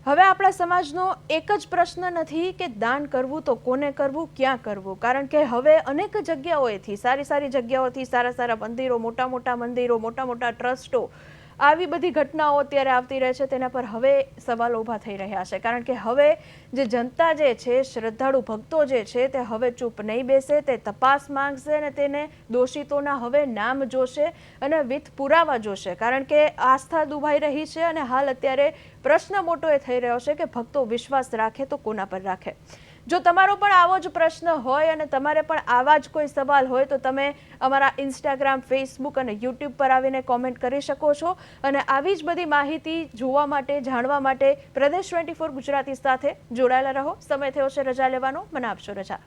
હવે આપણા સમાજનો એક જ પ્રશ્ન નથી કે દાન કરવું તો કોને કરવું, ક્યાં કરવું, કારણ કે હવે અનેક જગ્યાઓએથી, સારી સારી જગ્યાઓથી, સારા સારા મંદિરો, મોટા મોટા મંદિરો, મોટા મોટા ટ્રસ્ટો, આવી બધી ઘટનાઓ અત્યારે આવતી રહે છે. તેના પર હવે સવાલો ઊભા થઈ રહ્યા છે, કારણ કે હવે જે જનતા જે છે, શ્રદ્ધાળુ ભક્તો જે છે, તે હવે ચૂપ નહીં બેસે, તે તપાસ માંગશે અને તેને દોષિતોના હવે નામ જોશે અને વિથ પુરાવા જોશે, કારણ કે આસ્થા દુભાઈ રહી છે. અને હાલ અત્યારે પ્રશ્ન મોટો એ થઈ રહ્યો છે કે ભક્તો વિશ્વાસ રાખે તો કોના પર રાખે. જો તમારો પણ આવો જ પ્રશ્ન હોય અને તમારે પણ આવા જ કોઈ સવાલ હોય તો તમે અમારા ઇન્સ્ટાગ્રામ, ફેસબુક અને યુટ્યુબ પર આવીને કોમેન્ટ કરી શકો છો. અને આવી જ બધી માહિતી જોવા માટે, જાણવા માટે પ્રદેશ 24 ગુજરાતી સાથે જોડાયેલા રહો. સમય થયો છે રજા લેવાનો, મને આપશો રજા.